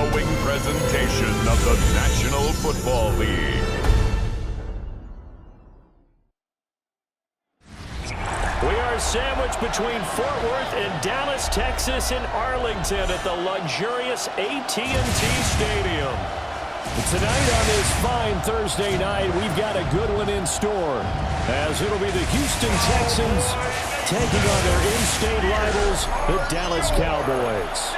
following presentation of the National Football League. We are sandwiched between Fort Worth and Dallas, Texas, and Arlington at the luxurious AT&T Stadium. Tonight on this fine Thursday night, we've got a good one in store, as it'll be the Houston Texans taking on their in-state rivals, the Dallas Cowboys.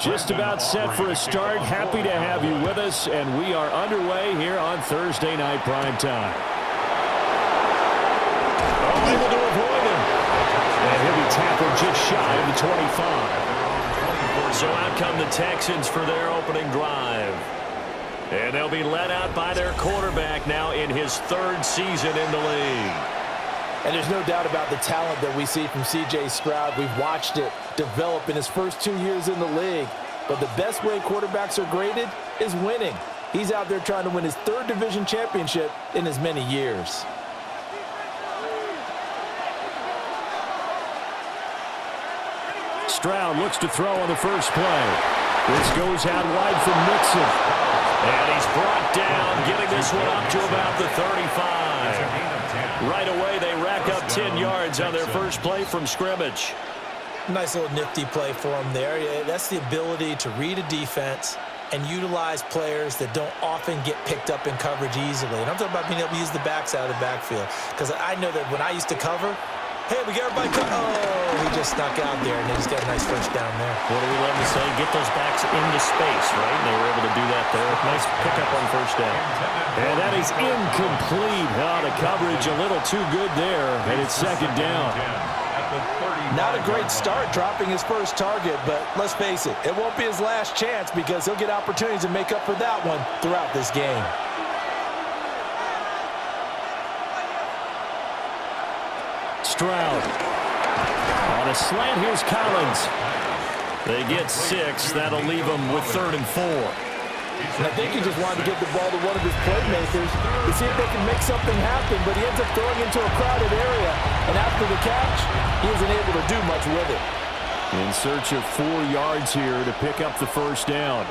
Just about set for a start. Happy to have you with us, and we are underway here on Thursday Night Primetime. Able to avoid him. And he'll be tackled just shy of the 25. So out come the Texans for their opening drive. And they'll be led out by their quarterback now in his third season in the league. And there's no doubt about the talent that we see from C.J. Stroud. We've watched it develop in his first 2 years in the league. But the best way quarterbacks are graded is winning. He's out there trying to win his third division championship in as many years. Stroud looks to throw on the first play. This goes out wide for Mixon. And he's brought down, getting this one up to about the 35. Right away, they rack up 10 yards on their first play from scrimmage. Nice little nifty play for him there. Yeah, that's the ability to read a defense and utilize players that don't often get picked up in coverage easily. And I'm talking about being able to use the backs out of the backfield. Because I know that when I used to cover, hey, we got everybody covered. Oh, he just snuck out there, and he's got a nice first down there. What do we love to say? Get those backs into space, right? And they were able to do that there. Nice pickup on first down. And that is incomplete. Oh, the coverage a little too good there, and it's second down. Not a great start dropping his first target, but let's face it, it won't be his last chance because he'll get opportunities to make up for that one throughout this game. Stroud. On a slant, here's Collins. They get 6. That'll leave them with 3rd and 4. And I think he just wanted to get the ball to one of his playmakers to see if they can make something happen, but he ends up throwing into a crowded area. And after the catch, he isn't able to do much with it. In search of 4 yards here to pick up the first down.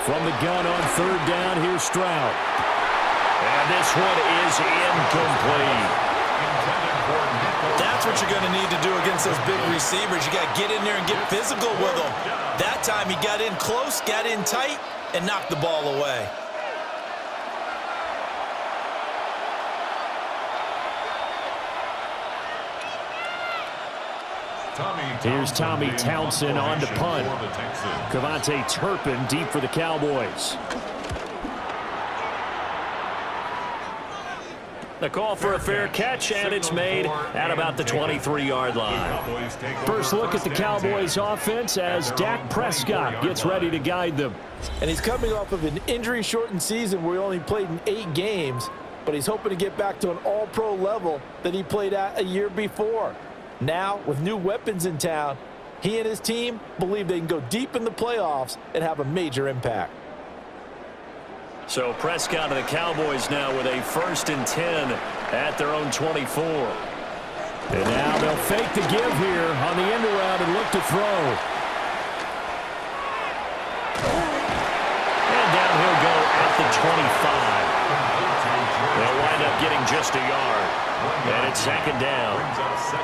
From the gun on 3rd down, here's Stroud. And this one is incomplete. That's what you're going to need to do against those big receivers. You got to get in there and get physical with them. That time he got in close, got in tight, and knocked the ball away. Here's Tommy Townsend on to punt. Cavante Turpin deep for the Cowboys. The call for a fair catch, and it's made at about the 23-yard line. First look at the Cowboys' offense as Dak Prescott gets ready to guide them. And he's coming off of an injury-shortened season where he only played in 8 games, but he's hoping to get back to an all-pro level that he played at a year before. Now, with new weapons in town, he and his team believe they can go deep in the playoffs and have a major impact. So Prescott and the Cowboys now with a 1st and 10 at their own 24. And now they'll fake the give here on the end around and look to throw. And down he'll go at the 25. They'll wind up getting just a yard. And it's 2nd down.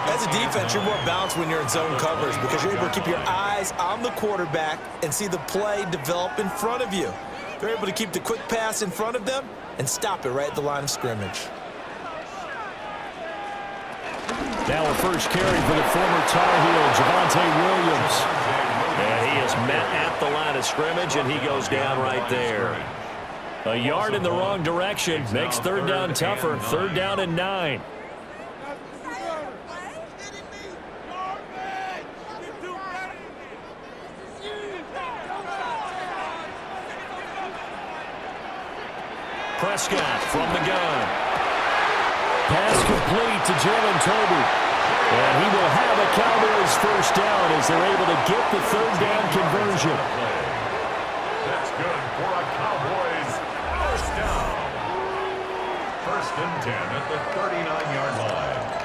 As a defense, you're more balanced when you're in zone coverage because you're able to keep your eyes on the quarterback and see the play develop in front of you. They're able to keep the quick pass in front of them and stop it right at the line of scrimmage. Now a first carry for the former Tar Heel, Javonte Williams. And he is met at the line of scrimmage, and he goes down right there. A yard in the wrong direction makes 3rd down tougher. 3rd down and 9. Prescott from the gun. Pass complete to Jalen Tobey. And he will have a Cowboys first down as they're able to get the third down conversion. That's good for a Cowboys first down. First and 10 at the 39-yard line.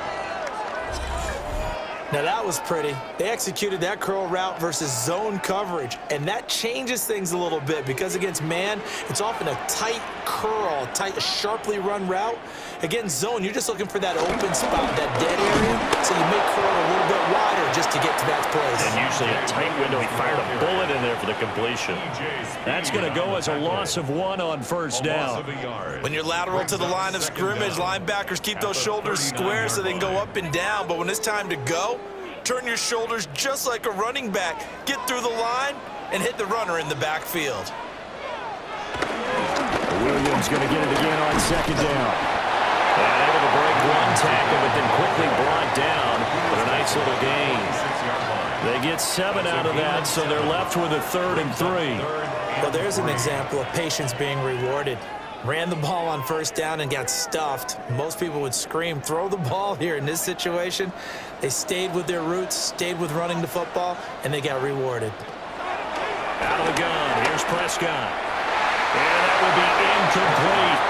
Now that was pretty. They executed that curl route versus zone coverage, and that changes things a little bit because against man, it's often a tight curl, sharply run route. Against zone, you're just looking for that open spot, that dead area, so you make curl a little bit wider just to get to that place. And usually a tight window. He fired a bullet in there for the completion. That's going to go as a loss of 1 on first down. When you're lateral to the line of scrimmage, linebackers keep those shoulders square so they can go up and down. But when it's time to go, turn your shoulders just like a running back. Get through the line and hit the runner in the backfield. Williams going to get it again on second down. And able to break one tackle, but then quickly brought down. But a nice little gain. They get 7 out of that, so they're left with a 3rd and 3. Well, there's an example of patience being rewarded. Ran the ball on first down and got stuffed. Most people would scream, throw the ball here. In this situation, they stayed with their roots, stayed with running the football, and they got rewarded. Out of the gun, here's Prescott. And that will be incomplete.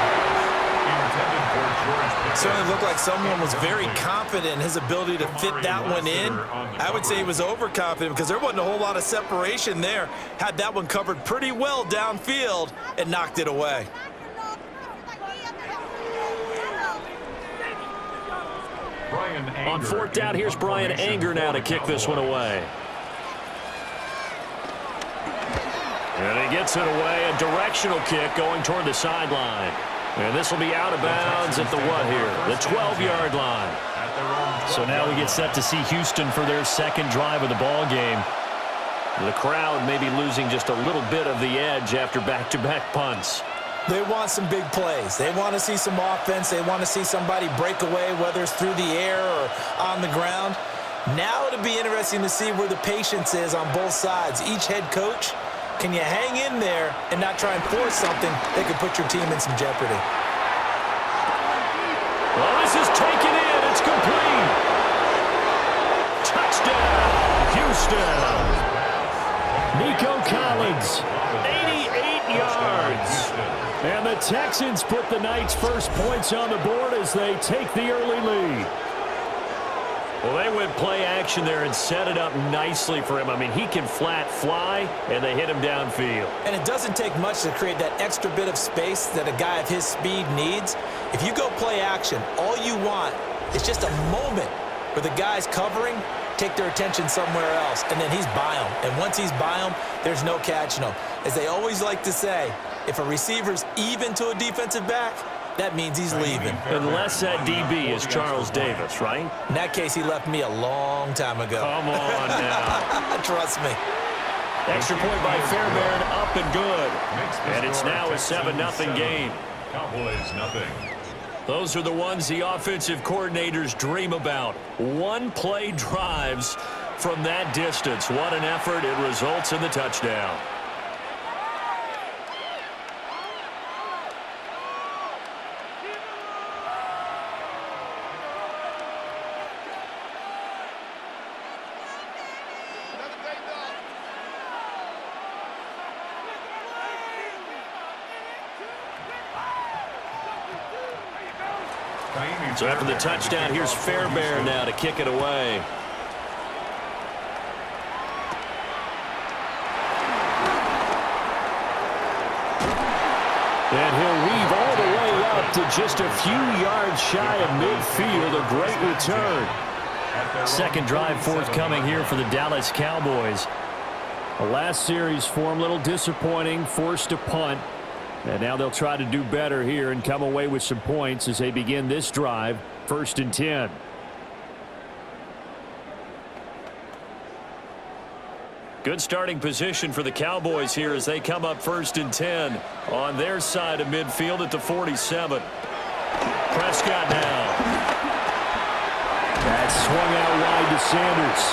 Certainly looked like someone was very confident in his ability to fit that one in. I would say he was overconfident because there wasn't a whole lot of separation there. Had that one covered pretty well downfield and knocked it away. On 4th down, here's Brian Anger now to kick this one away. And he gets it away, a directional kick going toward the sideline. And this will be out of bounds at the what here? The 12-yard line. So now we get set to see Houston for their second drive of the ball game. The crowd may be losing just a little bit of the edge after back-to-back punts. They want some big plays. They want to see some offense. They want to see somebody break away, whether it's through the air or on the ground. Now it'll be interesting to see where the patience is on both sides. Each head coach, can you hang in there and not try and force something that could put your team in some jeopardy? Well, this is taken in. It's complete. Touchdown, Houston. Nico Collins, 88 yards. And the Texans put the night's first points on the board as they take the early lead. Well, they went play action there and set it up nicely for him. I mean, he can flat fly, and they hit him downfield. And it doesn't take much to create that extra bit of space that a guy of his speed needs. If you go play action, all you want is just a moment where the guys covering take their attention somewhere else, and then he's by them. And once he's by them, there's no catching him. As they always like to say, if a receiver's even to a defensive back, that means he's leaving. Unless that DB is Charles Davis, right? In that case, he left me a long time ago. Come on now. Trust me. Extra point by Fairbairn, up and good. And it's now a 7-0 game. Cowboys nothing. Those are the ones the offensive coordinators dream about. One-play drives from that distance. What an effort. It results in the touchdown. So after the touchdown, here's Fairbairn now to kick it away. And he'll weave all the way up to just a few yards shy of midfield. A great return. Second drive forthcoming here for the Dallas Cowboys. The last series for him, a little disappointing, forced a punt. And now they'll try to do better here and come away with some points as they begin this drive, 1st and 10. Good starting position for the Cowboys here as they come up 1st and 10 on their side of midfield at the 47. Prescott now. That swung out wide to Sanders.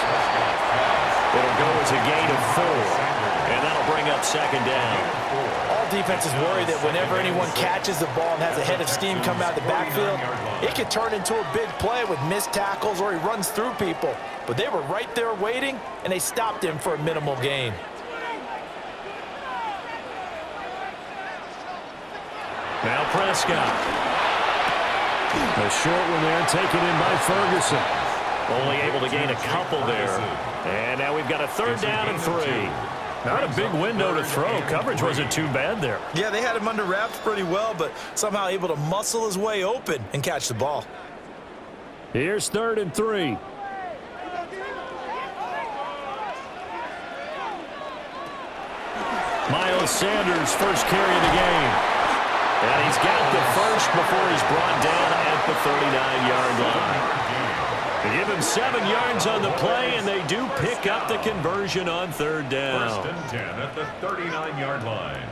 It'll go as a gain of 4. And that'll bring up second down. All defenses worry that whenever anyone catches the ball and has a head of steam come out of the backfield, it could turn into a big play with missed tackles or he runs through people. But they were right there waiting, and they stopped him for a minimal gain. Now Prescott. A short one there taken in by Ferguson. Only able to gain a couple there. And now we've got a third down and 3. Not a big window to throw. Coverage wasn't too bad there. Yeah, they had him under wraps pretty well, but somehow able to muscle his way open and catch the ball. Here's 3rd and 3. Miles Sanders, first carry of the game. And he's got the first before he's brought down at the 39-yard line. They give him 7 yards on the play, and they do pick up the conversion on 3rd down. 1st and 10 at the 39-yard line.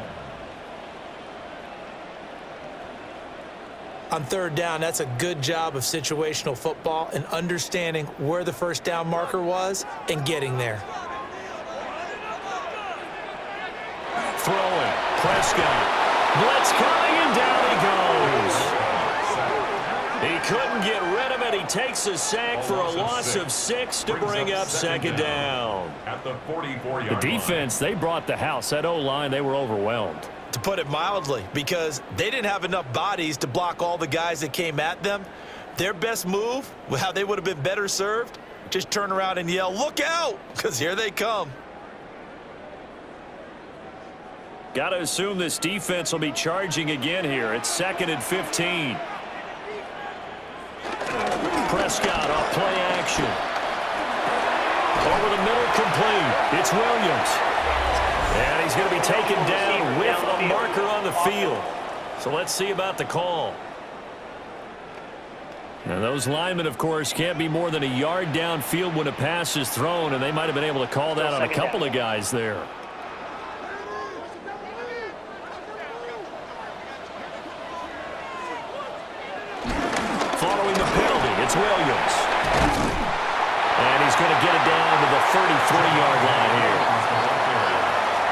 On 3rd down, that's a good job of situational football and understanding where the first down marker was and getting there. Throwing, Prescott. Blitz coming, and down he goes. He couldn't get rid of it. He takes a sack for a loss of 6 to bring up second down. At the 44-yard The defense, they brought the house. That O-line, they were overwhelmed. To put it mildly, because they didn't have enough bodies to block all the guys that came at them. Their best move, how they would have been better served, just turn around and yell, "Look out!" because here they come. Got to assume this defense will be charging again here. It's 2nd and 15. Prescott off play action. Over the middle, complete. It's Williams. And he's going to be taken down with a marker on the field. So let's see about the call. And those linemen, of course, can't be more than a yard downfield when a pass is thrown, and they might have been able to call that on a couple of guys there. Following the penalty, it's Williams. And he's going to get it down to the 33-yard line here.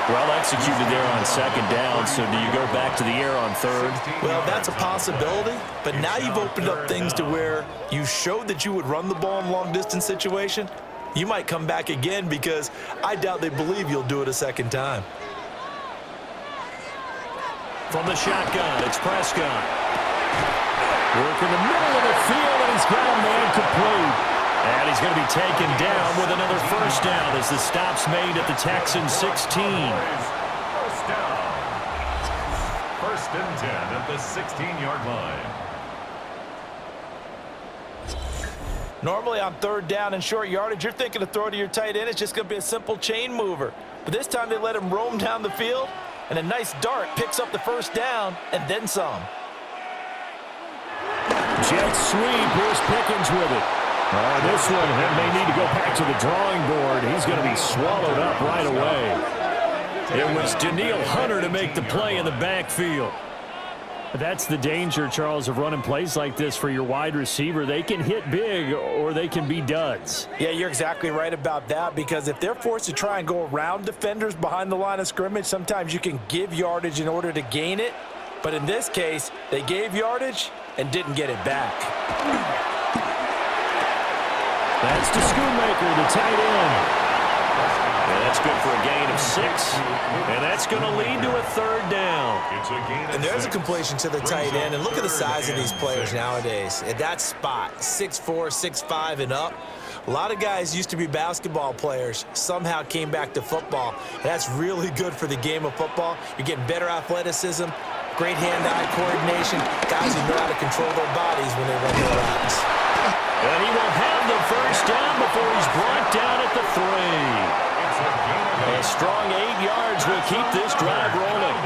Well executed there on 2nd down, so do you go back to the air on 3rd? Well, that's a possibility, but now you've opened up things to where you showed that you would run the ball in a long-distance situation. You might come back again because I doubt they believe you'll do it a second time. From the shotgun, it's Prescott. Work in the middle of the field, and he's got a man complete. And he's going to be taken down with another first down as the stop's made at the Texans 16. First down. 1st and 10 at the 16-yard line. Normally on 3rd down and short yardage, you're thinking to throw to your tight end. It's just going to be a simple chain mover. But this time they let him roam down the field, and a nice dart picks up the first down and then some. Jet sweep. Here's Pickens with it. This one may need to go back to the drawing board. He's going to be swallowed up right away. It was Danielle Hunter to make the play in the backfield. That's the danger, Charles, of running plays like this for your wide receiver. They can hit big or they can be duds. Yeah, you're exactly right about that, because if they're forced to try and go around defenders behind the line of scrimmage, sometimes you can give yardage in order to gain it. But in this case, they gave yardage and didn't get it back. That's to Schoonmaker, the tight end. And that's good for a gain of 6. And that's going to lead to a 3rd down. And there's a completion to the tight end. And look at the size of these players nowadays. At that spot, 6'4", 6'5", and up. A lot of guys used to be basketball players, somehow came back to football. And that's really good for the game of football. You're getting better athleticism, great hand-eye coordination, guys who know how to control their bodies when they run their routes. And he will have the first down before he's brought down at the 3. A strong 8 yards will keep this drive rolling.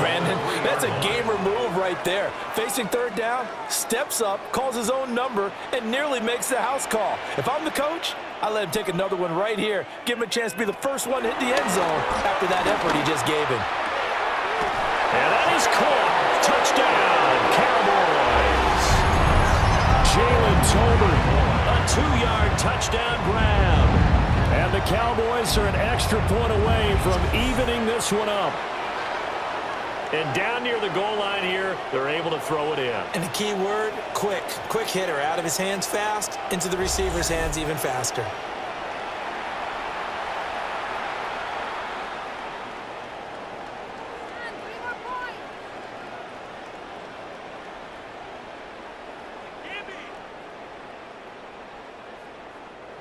Brandon, that's a gamer move right there. Facing 3rd down, steps up, calls his own number, and nearly makes the house call. If I'm the coach, I let him take another one right here. Give him a chance to be the first one to hit the end zone after that effort he just gave him. And that is caught. Touchdown, Cowboys. Jalen Tolbert, a 2-yard touchdown grab. And the Cowboys are an extra point away from evening this one up. And down near the goal line here, they're able to throw it in. And the key word, quick. Quick hitter, out of his hands fast, into the receiver's hands even faster.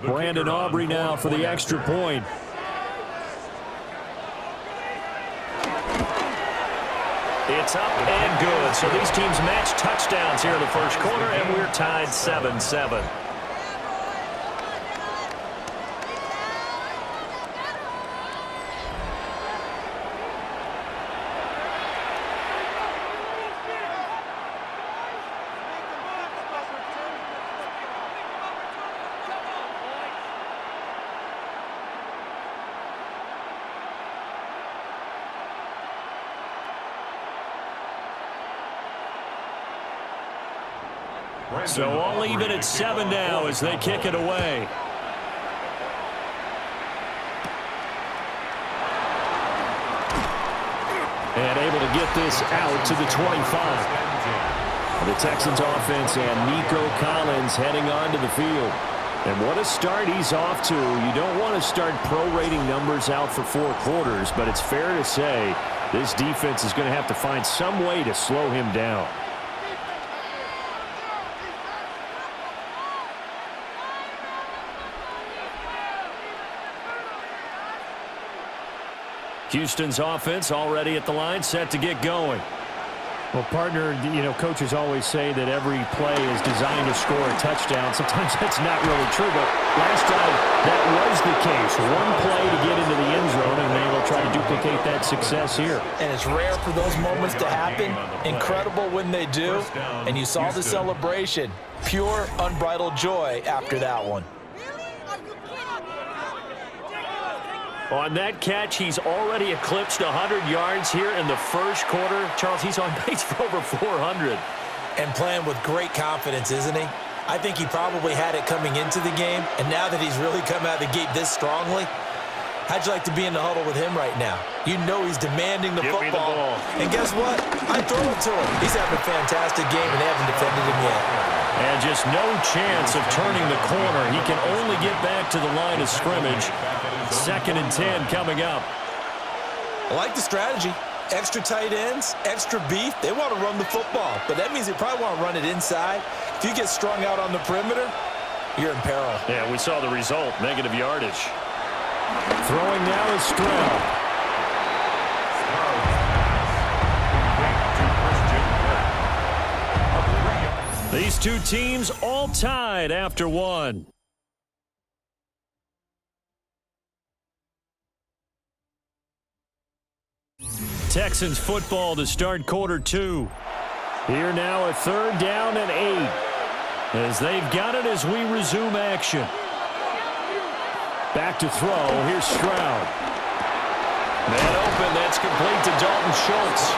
Brandon Aubrey now for the extra point. It's up and good. So these teams match touchdowns here in the first quarter, and we're tied 7-7. So all even at 7 now as they kick it away. And able to get this out to the 25. The Texans offense and Nico Collins heading onto the field. And what a start he's off to. You don't want to start prorating numbers out for 4 quarters, but it's fair to say this defense is going to have to find some way to slow him down. Houston's offense already at the line, set to get going. Well, partner, coaches always say that every play is designed to score a touchdown. Sometimes that's not really true, but last time that was the case. One play to get into the end zone, and they will try to duplicate that success here. And it's rare for those moments to happen. Incredible when they do. And you saw the celebration. Pure, unbridled joy after that one. On that catch, he's already eclipsed 100 yards here in the first quarter. Charles, he's on pace for over 400. And playing with great confidence, isn't he? I think he probably had it coming into the game, and now that he's really come out of the gate this strongly, how'd you like to be in the huddle with him right now? You know he's demanding the football. Me the ball. And guess what? I throw it to him. He's having a fantastic game, and they haven't defended him yet. And just no chance of turning the corner. He can only get back to the line of scrimmage. 2nd and 10 coming up. I like the strategy. Extra tight ends, extra beef. They want to run the football, but that means they probably want to run it inside. If you get strung out on the perimeter, you're in peril. Yeah, we saw the result, negative yardage. Throwing now is Stroud. These two teams all tied after one. Texans football to start quarter 2. Here now a 3rd down and 8. As they've got it as we resume action. Back to throw. Here's Stroud. Man open. That's complete to Dalton Schultz.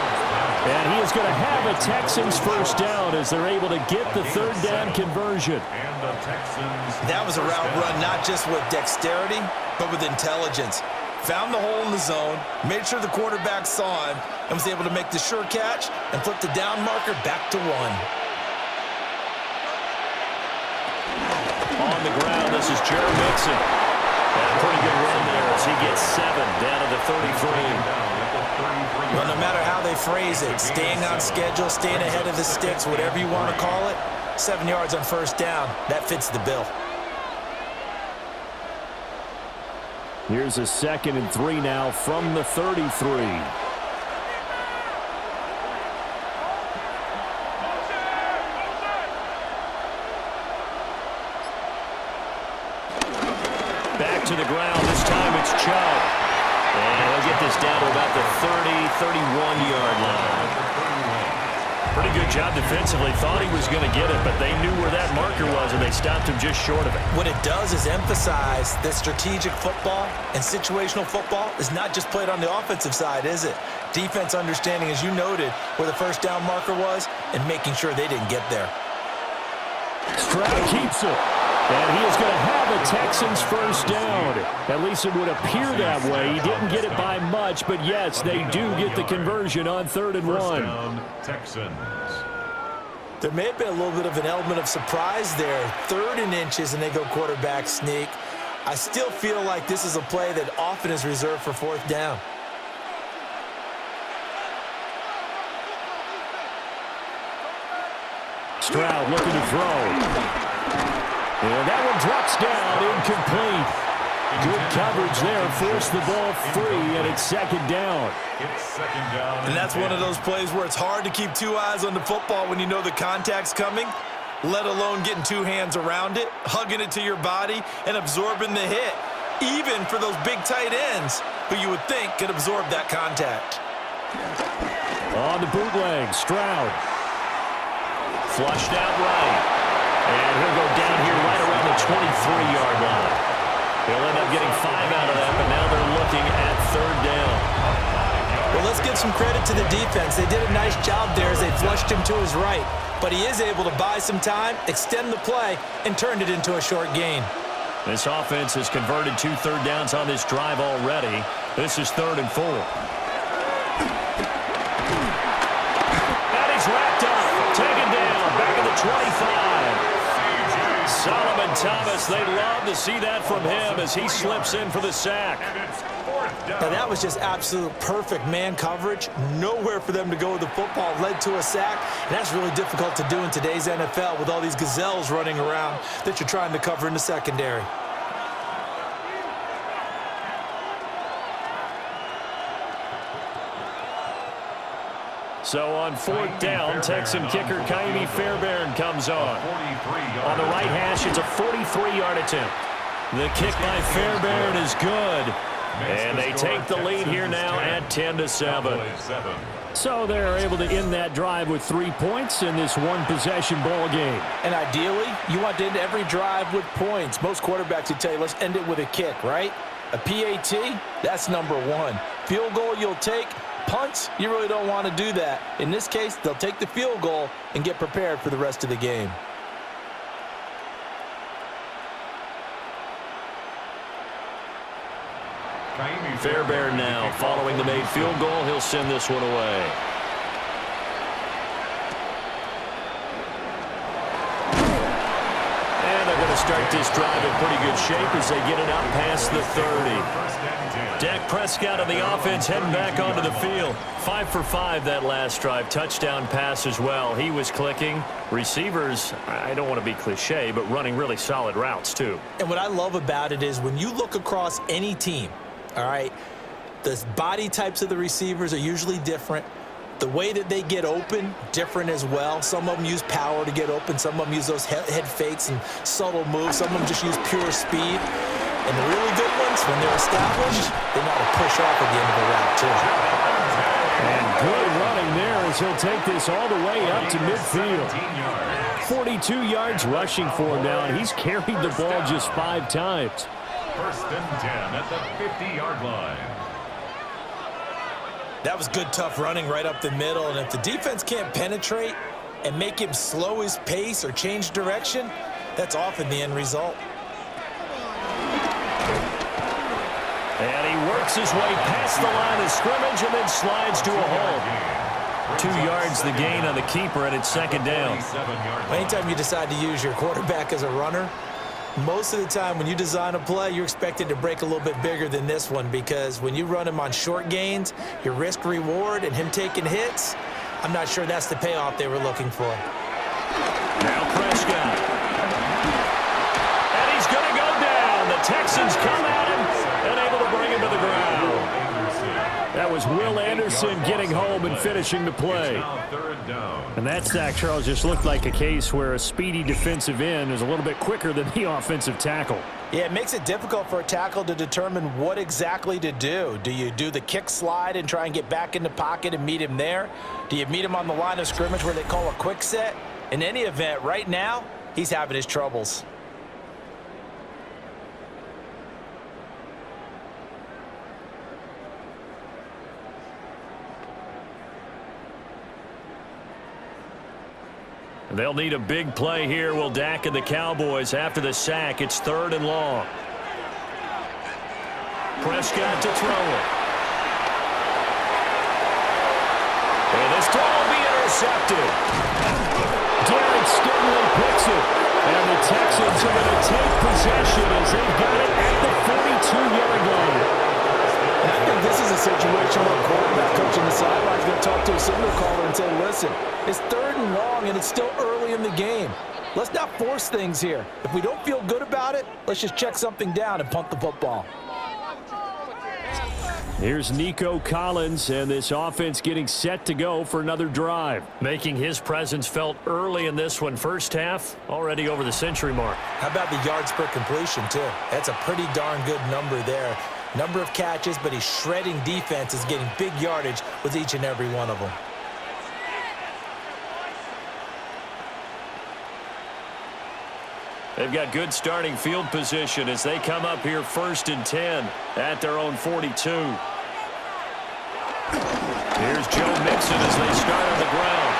And he is going to have a Texans first down as they're able to get the 3rd down conversion. That was a route run not just with dexterity, but with intelligence. Found the hole in the zone, made sure the quarterback saw him, and was able to make the sure catch and flip the down marker back to 1. On the ground, this is Jerry Mixon. And a pretty good run there as he gets 7 down to the 33. Well, no matter how they phrase it, staying on schedule, staying ahead of the sticks, whatever you want to call it, 7 yards on first down, that fits the bill. Here's a 2nd and 3 now from the 33. Back to the ground. This time it's Chubb. And he'll get this down to about the 31-yard line. Pretty good job defensively. Thought he was going to get it, but they knew where that marker was, and they stopped him just short of it. What it does is emphasize that strategic football and situational football is not just played on the offensive side, is it? Defense understanding, as you noted, where the first down marker was and making sure they didn't get there. Stroud keeps it. And he is going to have a Texans first down. At least it would appear that way. He didn't get it by much, but yes, they do get the conversion on 3rd and 1. First down, Texans. There may have been a little bit of an element of surprise there. 3rd and inches, and they go quarterback sneak. I still feel like this is a play that often is reserved for 4th down. Stroud looking to throw. And that one drops down, incomplete. Good coverage there, forced the ball free, and it's 2nd down. It's 2nd down. And that's one of those plays where it's hard to keep 2 eyes on the football when you know the contact's coming, let alone getting 2 hands around it, hugging it to your body, and absorbing the hit, even for those big tight ends who you would think could absorb that contact. On the bootleg, Stroud. Flushed out right. And he'll go down here right around the 23-yard line. He'll end up getting 5 out of that, but now they're looking at 3rd down. Well, let's give some credit to the defense. They did a nice job there as they flushed him to his right. But he is able to buy some time, extend the play, and turn it into a short gain. This offense has converted 2 third downs on this drive already. This is 3rd and 4. And he's wrapped up. Taken down. Back at the 25. Solomon Thomas, they love to see that from him as he slips in for the sack. Now that was just absolute perfect man coverage. Nowhere for them to go with the football. Led to a sack. And that's really difficult to do in today's NFL with all these gazelles running around that you're trying to cover in the secondary. So on 4th down, Texan kicker Kaimi Fairbairn comes on. On the right hash, it's a 43-yard attempt. The kick by Fairbairn is good. And they take the lead here now at 10-7. So they're able to end that drive with 3 points in this one-possession ball game. And ideally, you want to end every drive with points. Most quarterbacks would tell you, let's end it with a kick, right? A PAT, that's number 1. Field goal you'll take. Punts, you really don't want to do that. In this case, they'll take the field goal and get prepared for the rest of the game. Fairbairn now, following the made field goal, he'll send this one away. And they're going to start this drive in pretty good shape as they get it out past the 30. Dak Prescott and the offense heading back onto the field. 5 for 5 that last drive. Touchdown pass as well. He was clicking. Receivers, I don't want to be cliche, but running really solid routes too. And what I love about it is when you look across any team, all right, the body types of the receivers are usually different. The way that they get open, different as well. Some of them use power to get open. Some of them use those head fakes and subtle moves. Some of them just use pure speed. And the really good ones, when they're established, they know how to push off at the end of the route, too. And good running there as he'll take this all the way up to midfield. 42 yards rushing for him now, and he's carried the ball just 5 times. 1st and 10 at the 50-yard line. That was good, tough running right up the middle. And if the defense can't penetrate and make him slow his pace or change direction, that's often the end result. And he works his way past the line of scrimmage and then slides to a hole. 2 yards the gain on the keeper, and it's 2nd down. Anytime you decide to use your quarterback as a runner, most of the time when you design a play, you're expected to break a little bit bigger than this one, because when you run him on short gains, your risk reward and him taking hits, I'm not sure that's the payoff they were looking for. Now Prescott. And he's going to go down. The Texans come at him and able to bring him to the ground. That was Will Anderson getting home and finishing the play. And that sack, Charles, just looked like a case where a speedy defensive end is a little bit quicker than the offensive tackle. Yeah, it makes it difficult for a tackle to determine what exactly to do. Do you do the kick slide and try and get back in the pocket and meet him there? Do you meet him on the line of scrimmage where they call a quick set? In any event, right now, he's having his troubles. They'll need a big play here. Will Dak and the Cowboys after the sack. It's 3rd and long. Prescott to throw it. And this throw will be intercepted. Derek Stingley picks it. And the Texans are going to take possession as they've got it at the 42-yard line. And I think this is a situation where a quarterback coach on the sideline is going to talk to a signal caller and say, listen, it's 3rd and long and it's still early in the game. Let's not force things here. If we don't feel good about it, let's just check something down and punt the football. Here's Nico Collins, and this offense getting set to go for another drive. Making his presence felt early in this one. First half, already over the century mark. How about the yards per completion, too? That's a pretty darn good number there. Number of catches, but he's shredding defenses, getting big yardage with each and every one of them. They've got good starting field position as they come up here 1st and 10 at their own 42. Here's Joe Mixon as they start on the ground.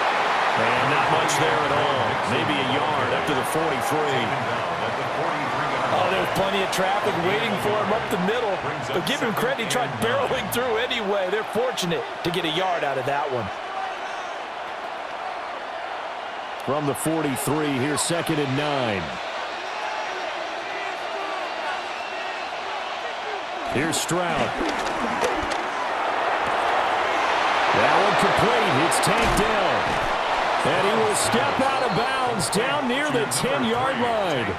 And not much there at all. Maybe a yard up to the 43. Oh, there's plenty of traffic waiting for him up the middle. But give him credit, he tried barreling through anyway. They're fortunate to get a yard out of that one. From the 43, here's 2nd and 9. Here's Stroud. That one complete. It's tanked down. And he will step out of bounds down near the 10-yard line.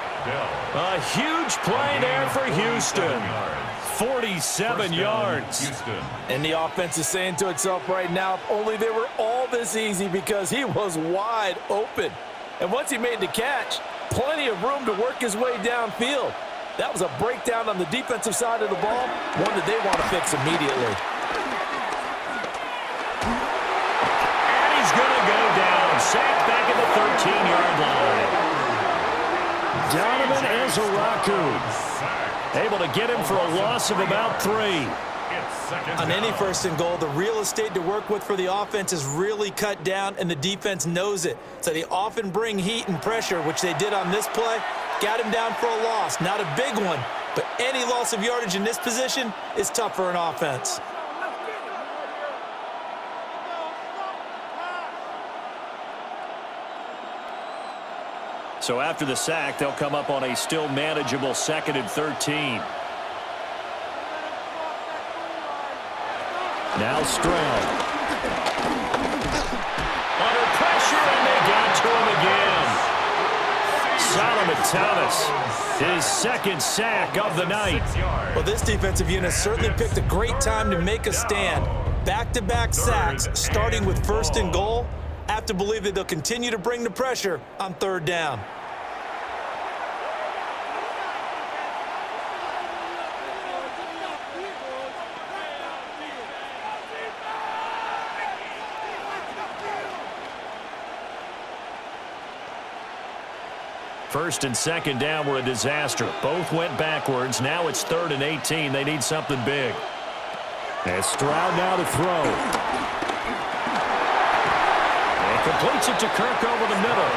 A huge play there for Houston. 47 yards. And the offense is saying to itself right now, if only they were all this easy, because he was wide open. And once he made the catch, plenty of room to work his way downfield. That was a breakdown on the defensive side of the ball, one that they want to fix immediately. And he's going to go down. Sacked back at the 13-yard line. Donovan Ezeraku able to get him for a loss of about 3. On any 1st and goal, the real estate to work with for the offense is really cut down, and the defense knows it. So they often bring heat and pressure, which they did on this play. Got him down for a loss. Not a big one, but any loss of yardage in this position is tough for an offense. So after the sack, they'll come up on a still manageable 2nd and 13. Now Stroud. Under pressure, and they got to him again. Solomon Thomas, his 2nd sack of the night. Well, this defensive unit certainly picked a great time to make a stand. Back-to-back sacks, starting with 1st and goal. I have to believe that they'll continue to bring the pressure on 3rd down. First and 2nd down were a disaster. Both went backwards. Now it's 3rd and 18. They need something big. And Stroud now to throw. And completes it to Kirk over the middle.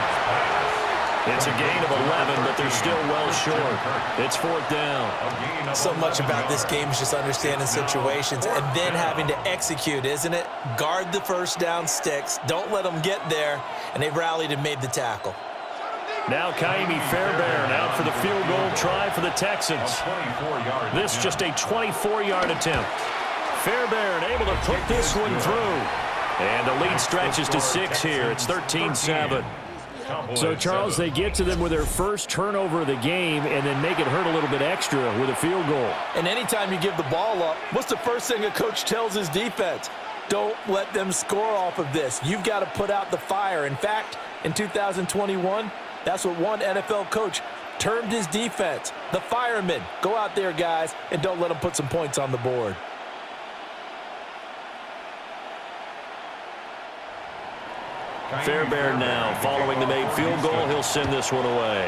It's a gain of 11, but they're still well short. It's 4th down. So much about this game is just understanding situations and then having to execute, isn't it? Guard the 1st down sticks. Don't let them get there. And they rallied and made the tackle. Now Kaimi Fairbairn out for the field goal try for the Texans. This just a 24-yard attempt. Fairbairn able to put this one through. And the lead stretches to 6 here. It's 13-7. So, Charles, they get to them with their first turnover of the game and then make it hurt a little bit extra with a field goal. And anytime you give the ball up, what's the first thing a coach tells his defense? Don't let them score off of this. You've got to put out the fire. In fact, in 2021, that's what one NFL coach termed his defense, the firemen. Go out there, guys, and don't let them put some points on the board. Fairbairn now, following the made field goal, he'll send this one away.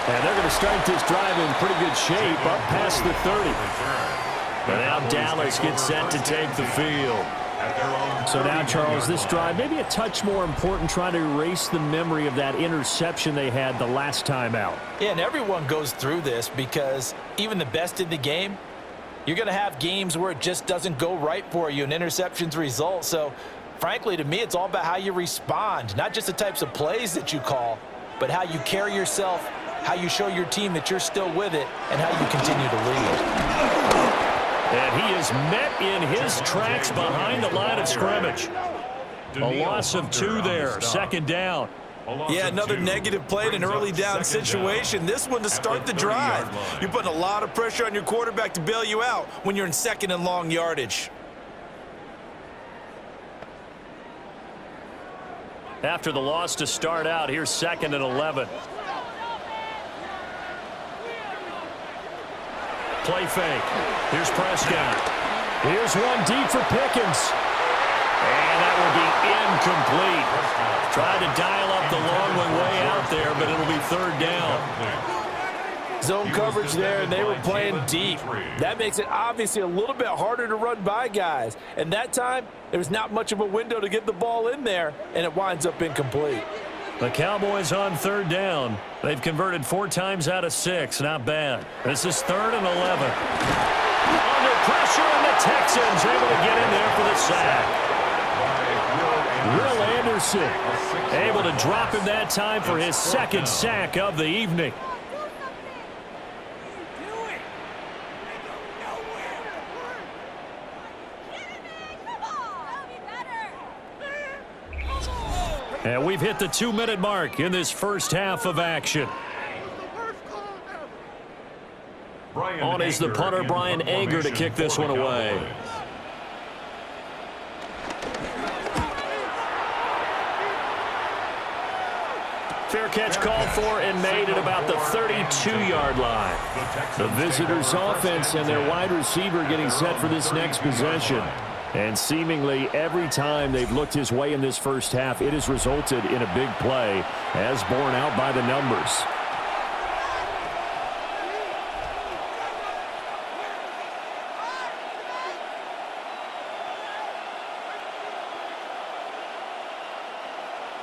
And they're going to start this drive in pretty good shape, up past the 30. But now Dallas gets set to take the field. at their own. So now, Charles, this drive maybe a touch more important, trying to erase the memory of that interception they had the last time out. Yeah, and everyone goes through this because even the best in the game, you're going to have games where it just doesn't go right for you and interceptions result. So, frankly, to me, it's all about how you respond, not just the types of plays that you call, but how you carry yourself, how you show your team that you're still with it, and how you continue to lead. And he is met in his tracks behind the line of scrimmage. A loss of 2 there, second down. Yeah, another negative play in an early down situation. This one to start the drive. You're putting a lot of pressure on your quarterback to bail you out when you're in second and long yardage. After the loss to start out, here's 2nd and 11. Play fake. Here's Prescott. Here's one deep for Pickens. And that will be incomplete. Tried to dial up the long one way out there, but it'll be 3rd down. Zone coverage there, and they were playing deep. That makes it obviously a little bit harder to run by guys. And that time, there's not much of a window to get the ball in there, and it winds up incomplete. The Cowboys on 3rd down. They've converted 4 times out of 6. Not bad. This is 3rd and 11. Under pressure, and the Texans able to get in there for the sack. Will Anderson able to drop him that time for his 2nd sack of the evening. And we've hit the 2-minute mark in this first half of action. On is the punter, Brian Anger, to kick this one away. Fair catch called for and made at about the 32-yard line. The visitors' offense and their wide receiver getting set for this next possession. And seemingly every time they've looked his way in this first half, it has resulted in a big play, as borne out by the numbers.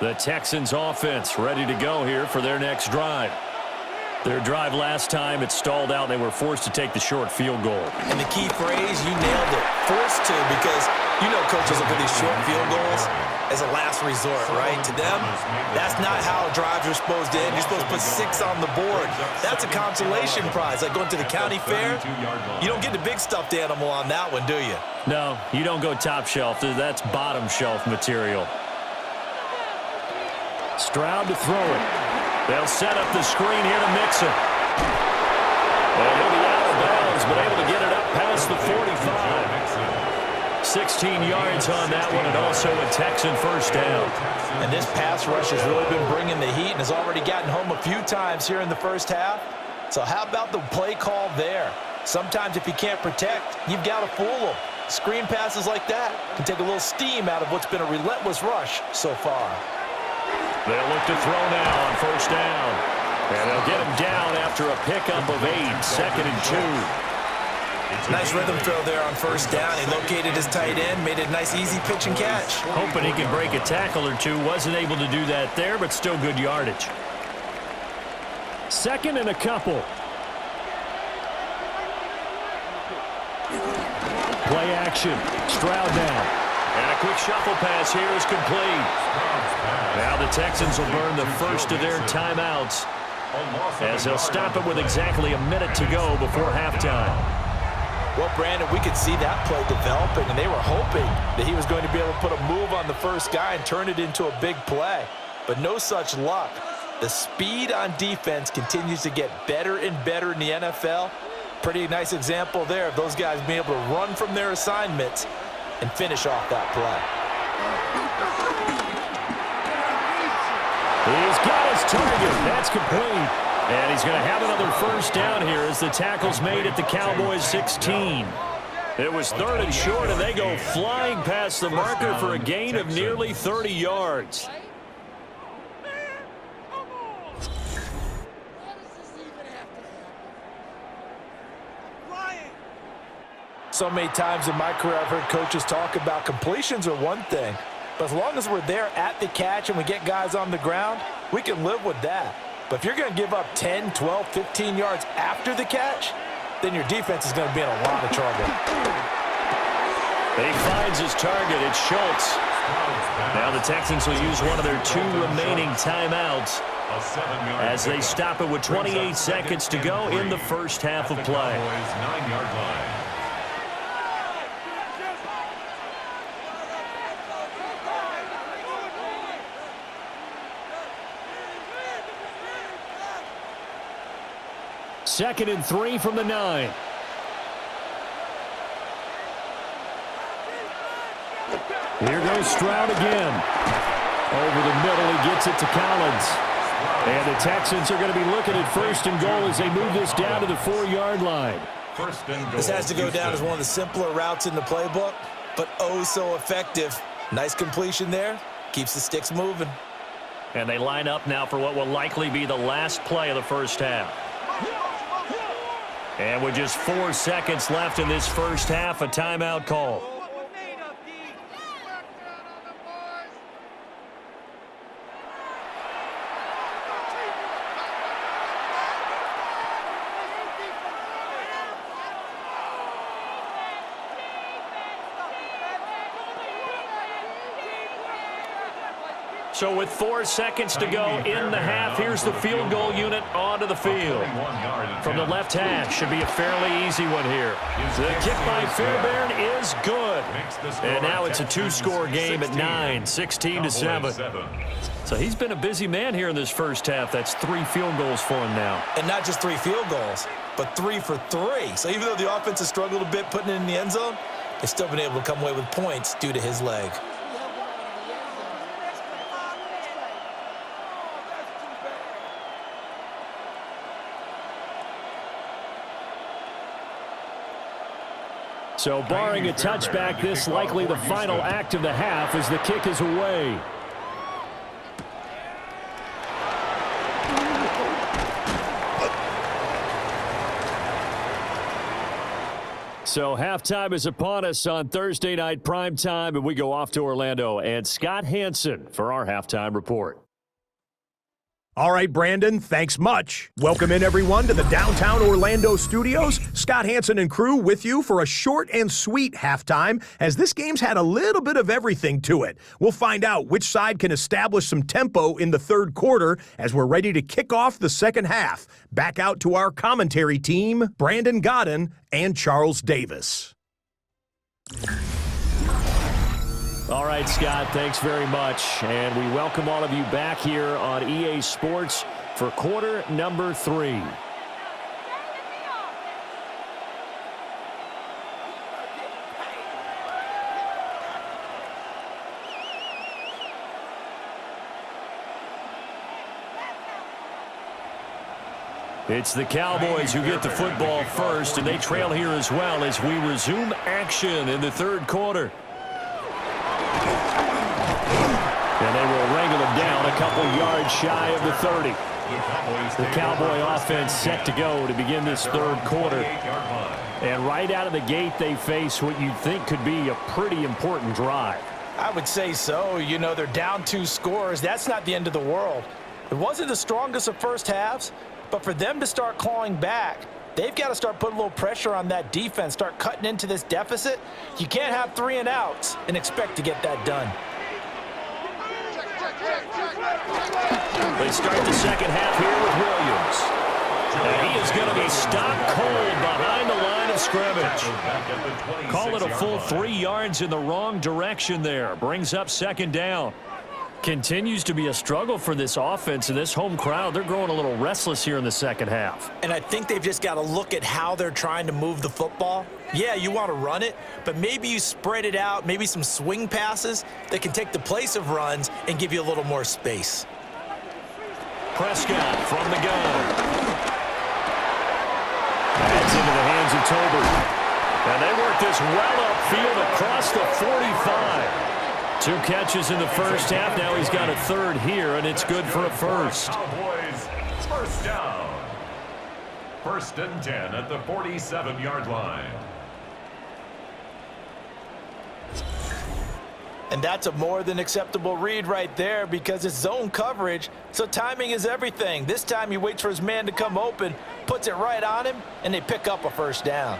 The Texans offense ready to go here for their next drive. Their drive last time, it stalled out. They were forced to take the short field goal. And the key phrase, you nailed it. Forced to, because you know coaches look at these short field goals as a last resort, right? To them, that's not how drives are supposed to end. You're supposed to put 6 on the board. That's a consolation prize. Like going to the county fair, you don't get the big stuffed animal on that one, do you? No, you don't go top shelf. That's bottom shelf material. Stroud to throw it. They'll set up the screen here to Mixon. And he'll be out of bounds, but able to get it up past the 45. 16 yards on that one, and also a Texan first down. And this pass rush has really been bringing the heat and has already gotten home a few times here in the first half. So how about the play call there? Sometimes if you can't protect, you've got to fool them. Screen passes like that can take a little steam out of what's been a relentless rush so far. They'll look to throw now on first down. And they'll get him down after a pickup of 8, 2nd and 2. Nice rhythm throw there on first down. He located his tight end, made it a nice easy pitch and catch. Hoping he can break a tackle or two. Wasn't able to do that there, but still good yardage. 2nd and a couple. Play action. Stroud now. And a quick shuffle pass here is complete. Now the Texans will burn the first of their timeouts, as they'll stop it with exactly a minute to go before halftime. Well, Brandon, we could see that play developing, and they were hoping that he was going to be able to put a move on the first guy and turn it into a big play. But no such luck. The speed on defense continues to get better and better in the NFL. Pretty nice example there of those guys being able to run from their assignments and finish off that play. He's got his target. That's complete. And he's going to have another first down here as the tackle's made at the Cowboys 16. It was 3rd and short, and they go flying past the marker for a gain of nearly 30 yards. so many times in my career I've heard coaches talk about completions are one thing, but as long as we're there at the catch and we get guys on the ground, we can live with that. But if you're going to give up 10, 12, 15 yards after the catch, then your defense is going to be in a lot of trouble. He finds his target. It's Schultz. Now the Texans will use one of their 2 remaining timeouts as they stop it with 28 seconds to go in the first half of play. 9-yard line. Second and 3 from the 9. Here goes Stroud again. Over the middle, he gets it to Collins. And the Texans are going to be looking at first and goal as they move this down to the 4-yard line. First and goal. This has to go down as one of the simpler routes in the playbook, but oh so effective. Nice completion there. Keeps the sticks moving. And they line up now for what will likely be the last play of the first half. And with just 4 seconds left in this first half, a timeout call. So with 4 seconds to go in the half, here's the field goal unit onto the field. From the left hash, should be a fairly easy one here. The kick by Fairbairn is good. And now it's a 2-score game at 9, 16-7. So he's been a busy man here in this first half. That's 3 field goals for him now. And not just 3 field goals, but 3 for 3. So even though the offense has struggled a bit putting it in the end zone, they've still been able to come away with points due to his leg. So barring a touchback, this likely the final act of the half as the kick is away. So halftime is upon us on Thursday night primetime, and we go off to Orlando. And Scott Hansen for our halftime report. All right, Brandon, thanks much. Welcome in, everyone, to the downtown Orlando studios. Scott Hansen and crew with you for a short and sweet halftime, as this game's had a little bit of everything to it. We'll find out which side can establish some tempo in the third quarter as we're ready to kick off the second half. Back out to our commentary team, Brandon Godden and Charles Davis. All right, Scott, thanks very much. And we welcome all of you back here on EA Sports for quarter number 3. It's the Cowboys who get the football first, and they trail here as well as we resume action in the third quarter. And they will wrangle them down a couple yards shy of the 30. The Cowboy offense set to go to begin this third quarter. And right out of the gate, they face what you'd think could be a pretty important drive. I would say so. You know, they're down 2 scores. That's not the end of the world. It wasn't the strongest of first halves, but for them to start clawing back, they've got to start putting a little pressure on that defense, start cutting into this deficit. You can't have 3 and outs and expect to get that done. They start the second half here with Williams. And he is going to be stopped cold behind the line of scrimmage. Call it a full 3 yards in the wrong direction there. Brings up second down. Continues to be a struggle for this offense and this home crowd. They're growing a little restless here in the second half. And I think they've just got to look at how they're trying to move the football. Yeah, you want to run it, but maybe you spread it out, maybe some swing passes that can take the place of runs and give you a little more space. Prescott from the gun. That's into the hands of Tolbert. And they work this well upfield across the 45. 2 catches in the first half. Now he's got a third here, and it's good for a first. Cowboys, first down. First and 10 at the 47-yard line. And that's a more than acceptable read right there because it's zone coverage, so timing is everything. This time he waits for his man to come open, puts it right on him, and they pick up a first down.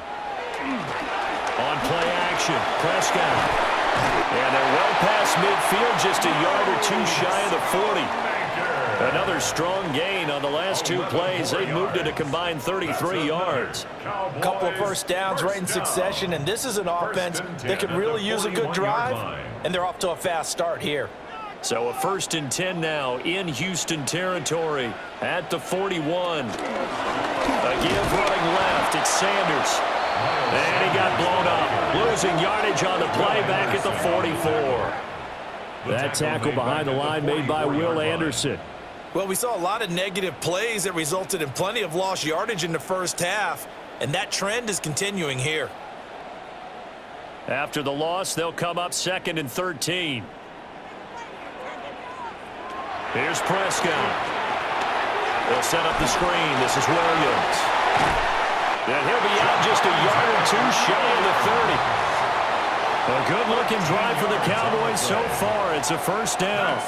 On play action, Prescott. And they're well past midfield, just a yard or two shy of the 40. Another strong gain on the last two plays. They moved it a combined 33 yards. A couple of first downs right in succession, and this is an offense that could really use a good drive, and they're off to a fast start here. So a 1st and 10 now in Houston territory at the 41. A give running left. It's Sanders. And he got blown up. Losing yardage on the play back at the 44. That tackle behind the line made by Will Anderson. Well, we saw a lot of negative plays that resulted in plenty of lost yardage in the first half, and that trend is continuing here. After the loss, they'll come up 2nd and 13. Here's Prescott. They'll set up the screen. This is Williams. And he'll be out just a yard or two shy of the 30. A good-looking drive for the Cowboys so far. It's a first down.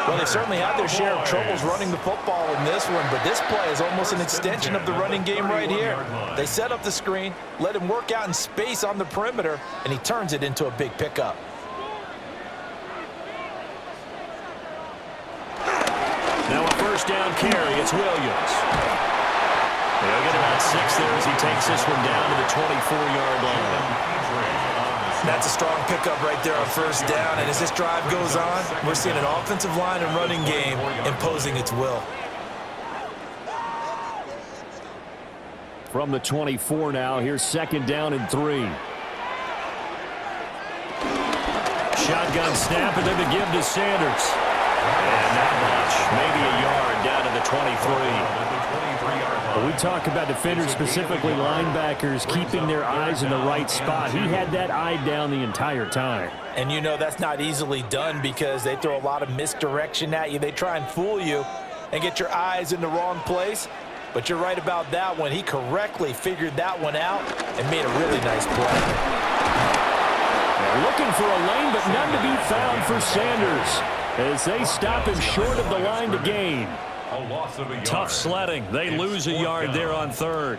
Well, they certainly had their share of troubles running the football in this one, but this play is almost an extension of the running game right here. They set up the screen, let him work out in space on the perimeter, and he turns it into a big pickup. Now a first down carry. It's Williams. They'll get about 6 there as he takes this one down to the 24-yard line. That's a strong pickup right there on first down, and as this drive goes on, we're seeing an offensive line and running game imposing its will. From the 24 now, here's 2nd down and 3. Shotgun snap, and then the give to Sanders. And not much, maybe a yard down to the 23. When we talk about defenders, specifically linebackers, keeping their eyes in the right spot. He had that eye down the entire time. And you know that's not easily done because they throw a lot of misdirection at you. They try and fool you and get your eyes in the wrong place. But you're right about that one. He correctly figured that one out and made a really nice play. They're looking for a lane, but none to be found for Sanders as they stop him short of the line to gain. Tough sledding. They lose a yard there on 3rd.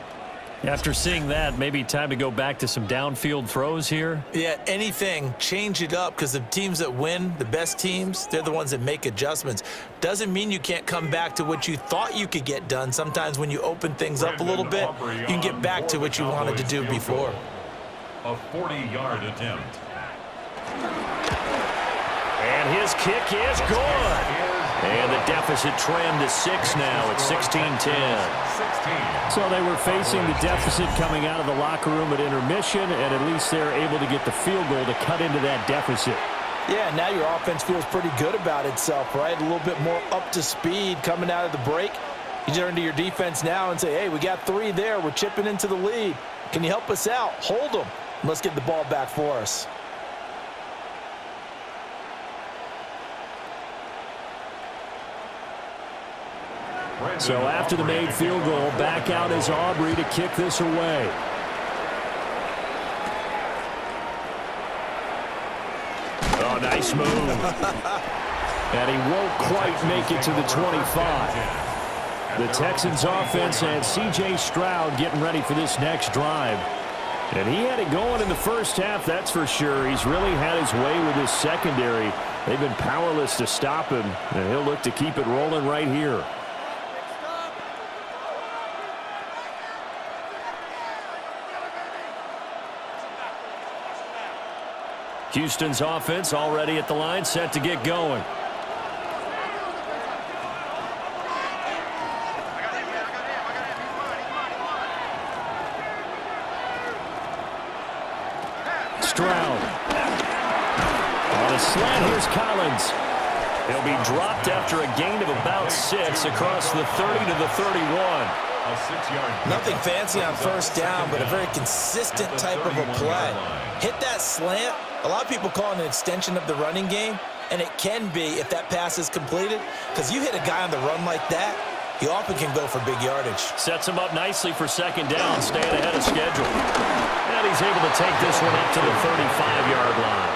After seeing that, maybe time to go back to some downfield throws here. Yeah, anything, change it up because the teams that win, the best teams, they're the ones that make adjustments. Doesn't mean you can't come back to what you thought you could get done. Sometimes when you open things up a little bit, you can get back to what you wanted to do before. A 40-yard attempt. And his kick is good. And the deficit trimmed to 6 now. It's 16-10. So they were facing the deficit coming out of the locker room at intermission, and at least they're able to get the field goal to cut into that deficit. Yeah, now your offense feels pretty good about itself, right? A little bit more up to speed coming out of the break. You turn to your defense now and say, hey, we got 3 there. We're chipping into the lead. Can you help us out? Hold them. Let's get the ball back for us. So after the made field goal, back out is Aubrey to kick this away. Oh, nice move. And he won't quite make it to the 25. The Texans offense and C.J. Stroud getting ready for this next drive. And he had it going in the first half, that's for sure. He's really had his way with his secondary. They've been powerless to stop him, and he'll look to keep it rolling right here. Houston's offense already at the line, set to get going. Stroud. On a slant, here's Collins. He'll be dropped after a gain of about 6 across the 30 to the 31. Nothing fancy on first down, but a very consistent type of a play. Hit that slant. A lot of people call it an extension of the running game, and it can be if that pass is completed, because you hit a guy on the run like that, he often can go for big yardage. Sets him up nicely for second down, staying ahead of schedule. And he's able to take this one up to the 35-yard line.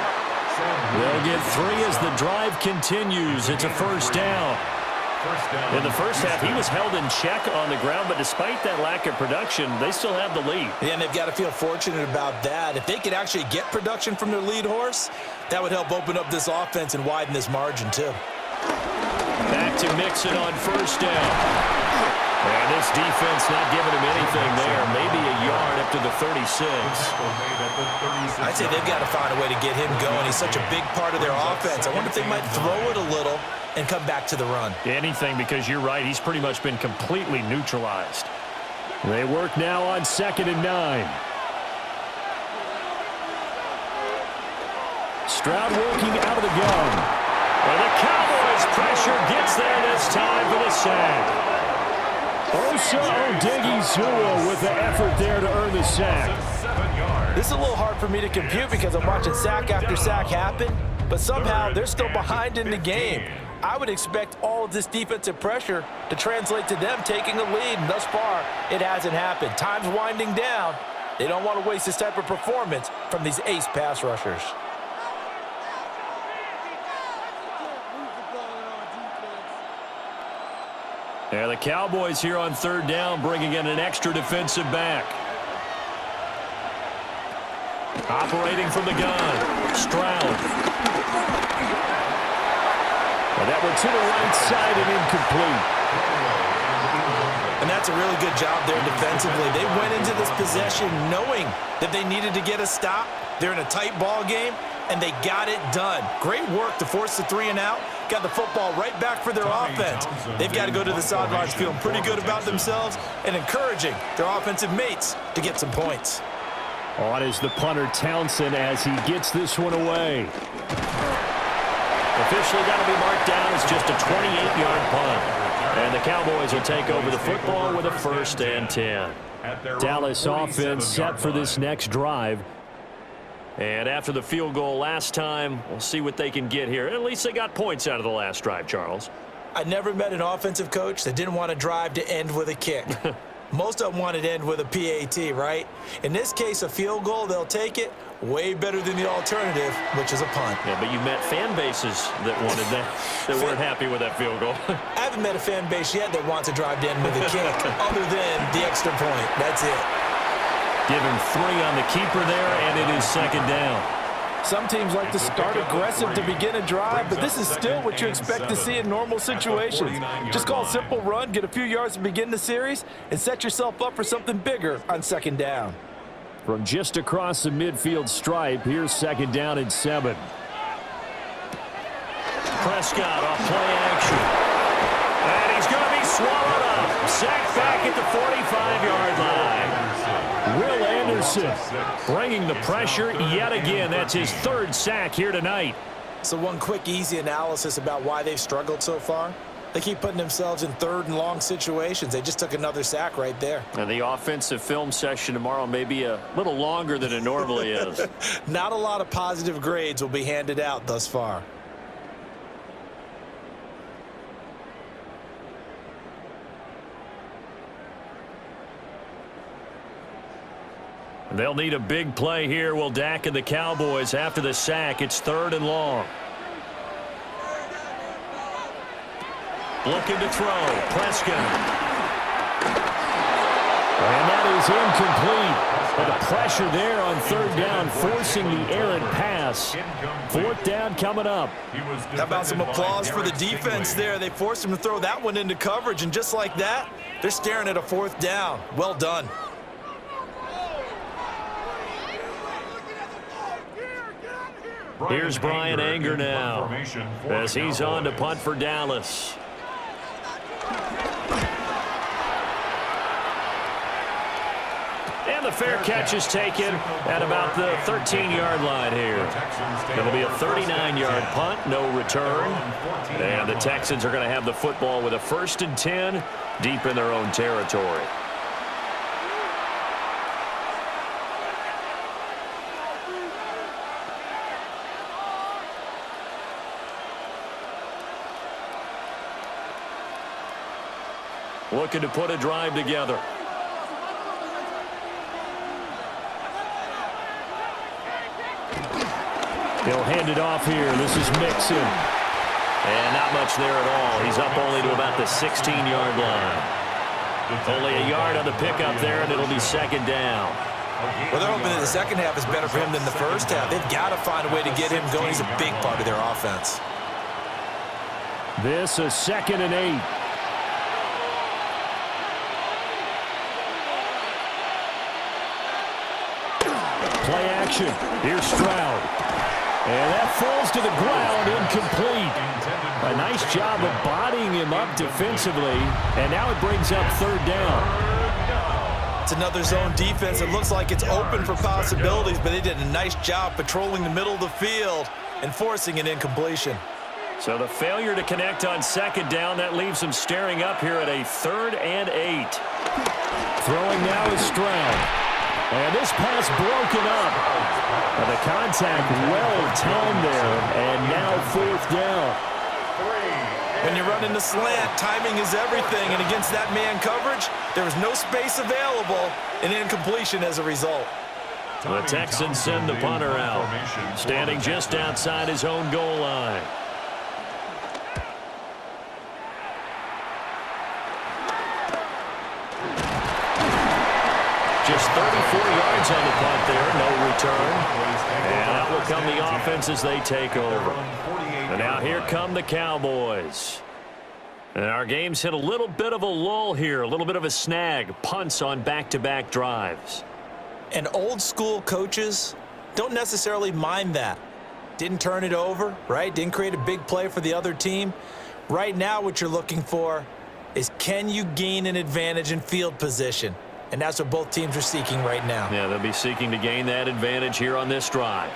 They'll get 3 as the drive continues. It's a first down. In the first half, he was held in check on the ground, but despite that lack of production, they still have the lead. Yeah, and they've got to feel fortunate about that. If they could actually get production from their lead horse, that would help open up this offense and widen this margin, too. Back to Mixon on first down. And this defense not giving him anything there. Maybe a yard up to the 36. I'd say they've got to find a way to get him going. He's such a big part of their offense. I wonder if they might throw it a little and come back to the run. Anything, because you're right. He's pretty much been completely neutralized. They work now on 2nd and 9. Stroud working out of the gun. And the Cowboys pressure gets there this time for the sack. Osa Odighizuwa with the effort there to earn the sack. This is a little hard for me to compute because I'm watching sack after sack happen, but somehow they're still behind in the game. I would expect all of this defensive pressure to translate to them taking a lead, and thus far, it hasn't happened. Time's winding down. They don't want to waste this type of performance from these ace pass rushers. Yeah, the Cowboys here on 3rd down, bringing in an extra defensive back. Operating from the gun, Stroud. Well, that one to the right side and incomplete. And that's a really good job there defensively. They went into this possession knowing that they needed to get a stop. They're in a tight ball game, and they got it done. Great work to force the 3 and out. Got the football right back for their offense. They've got to go to the sidelines feeling pretty good about themselves and encouraging their offensive mates to get some points. On is the punter Townsend as he gets this one away. Officially got to be marked down as just a 28-yard punt. And the Cowboys will take over the football with a 1st and 10. Dallas offense set for this next drive. And after the field goal last time, we'll see what they can get here. At least they got points out of the last drive, Charles. I never met an offensive coach that didn't want to drive to end with a kick. Most of them wanted to end with a PAT, right? In this case, a field goal, they'll take it. Way better than the alternative, which is a punt. Yeah, but you met fan bases that wanted that, that weren't happy with that field goal. I haven't met a fan base yet that wants to drive to end with a kick, other than the extra point. That's it. Give him 3 on the keeper there, and it is 2nd down. Some teams like to start aggressive to begin a drive, but this is still what you expect to see in normal situations. Just call a simple run, get a few yards to begin the series, and set yourself up for something bigger on 2nd down. From just across the midfield stripe, here's 2nd down and 7. Prescott off play action. And he's going to be swallowed up. Sacked back at the 45-yard line. Will Anderson bringing the pressure yet again. That's his 3rd sack here tonight. So one quick, easy analysis about why they've struggled so far. They keep putting themselves in 3rd and long situations. They just took another sack right there. And the offensive film session tomorrow may be a little longer than it normally is. Not a lot of positive grades will be handed out thus far. They'll need a big play here. Will Dak and the Cowboys after the sack. It's 3rd and long. Looking to throw. Prescott. And that is incomplete. But the pressure there on 3rd down, forcing the errant pass. 4th down coming up. How about some applause for the defense there? They forced him to throw that one into coverage, and just like that, they're staring at a 4th down. Well done. Here's Brian Anger now as he's on to punt for Dallas. And the fair catch is taken at about the 13-yard line here. It'll be a 39-yard punt, no return. And the Texans are going to have the football with a 1st and 10 deep in their own territory. Looking to put a drive together. He'll hand it off here. This is Mixon. And not much there at all. He's up only to about the 16-yard line. Only a yard on the pickup there, and it'll be second down. Well, they're hoping that the second half is better for him than the first half. They've got to find a way to get him going. He's a big part of their offense. This is 2nd and 8. Play action. Here's Stroud. And that falls to the ground, incomplete. A nice job of bodying him up defensively, and now it brings up 3rd down. It's another zone defense. It looks like it's open for possibilities, but they did a nice job patrolling the middle of the field and forcing an incompletion. So the failure to connect on 2nd down, that leaves them staring up here at a 3rd and 8. Throwing now is Stroud. And this pass broken up. And the contact well timed there, and now 4th down. When you're running the slant, timing is everything, and against that man coverage, there was no space available, and incompletion as a result. The Texans send the punter out, standing just outside his own goal line. Just 34 yards on the punt there, no return. And out will come the offense as they take over. And now here come the Cowboys. And our game's hit a little bit of a lull here, a little bit of a snag. Punts on back-to-back drives. And old-school coaches don't necessarily mind that. Didn't turn it over, right? Didn't create a big play for the other team. Right now what you're looking for is, can you gain an advantage in field position? And that's what both teams are seeking right now. Yeah, they'll be seeking to gain that advantage here on this drive.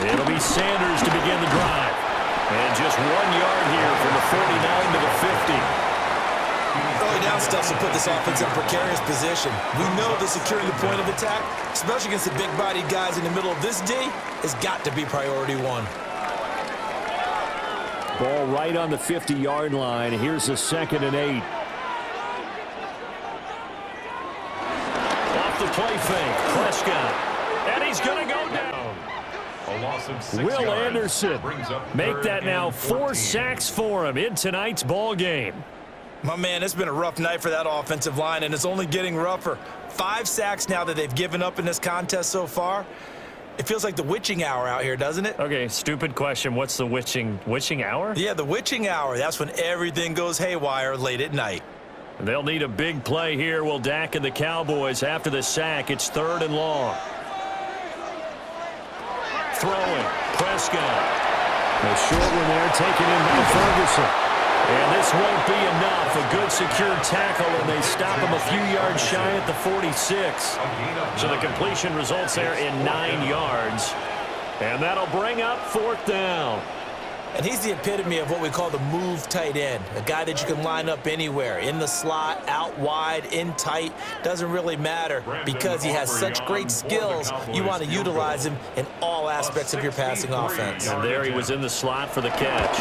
It'll be Sanders to begin the drive. And just 1 yard here from the 49 to the 50. Early down stuff will put this offense in a precarious position. We know that securing the point of attack, especially against the big-bodied guys in the middle of this D, has got to be priority 1. Ball right on the 50-yard line. Here's a 2nd and 8. Off the play fake. Prescott. And he's going to go down. A loss of 6 Will yards. Anderson make that now 4 sacks for him in tonight's ball game. My man, it's been a rough night for that offensive line, and it's only getting rougher. 5 sacks now that they've given up in this contest so far. It feels like the witching hour out here, doesn't it? Okay, stupid question. What's the witching hour? Yeah, the witching hour. That's when everything goes haywire late at night. They'll need a big play here. Will Dak and the Cowboys after the sack. It's 3rd and long. Throwing. Prescott. A short one there taken in by Ferguson. And this won't be enough. A good secure tackle, and they stop him a few yards shy at the 46. So the completion results there in 9 yards. And that'll bring up 4th down. And he's the epitome of what we call the move tight end, a guy that you can line up anywhere, in the slot, out wide, in tight, doesn't really matter because he has such great skills. You want to utilize him in all aspects of your passing offense. And there he was in the slot for the catch.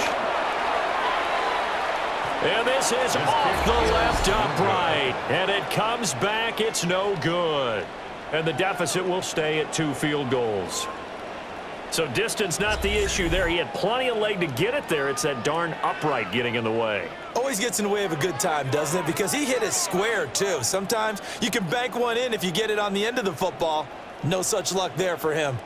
And this is off the left upright. And it comes back. It's no good. And the deficit will stay at 2 field goals. So distance not the issue there. He had plenty of leg to get it there. It's that darn upright getting in the way. Always gets in the way of a good time, doesn't it? Because he hit it square, too. Sometimes you can bank one in if you get it on the end of the football. No such luck there for him.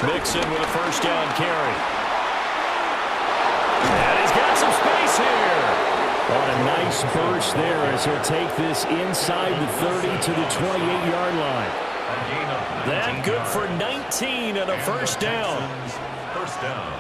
Mixon with a 1st down carry. And he's got some space here. On a nice burst there as he'll take this inside the 30 to the 28-yard line. That good for 19 and a 1st down. 1st down.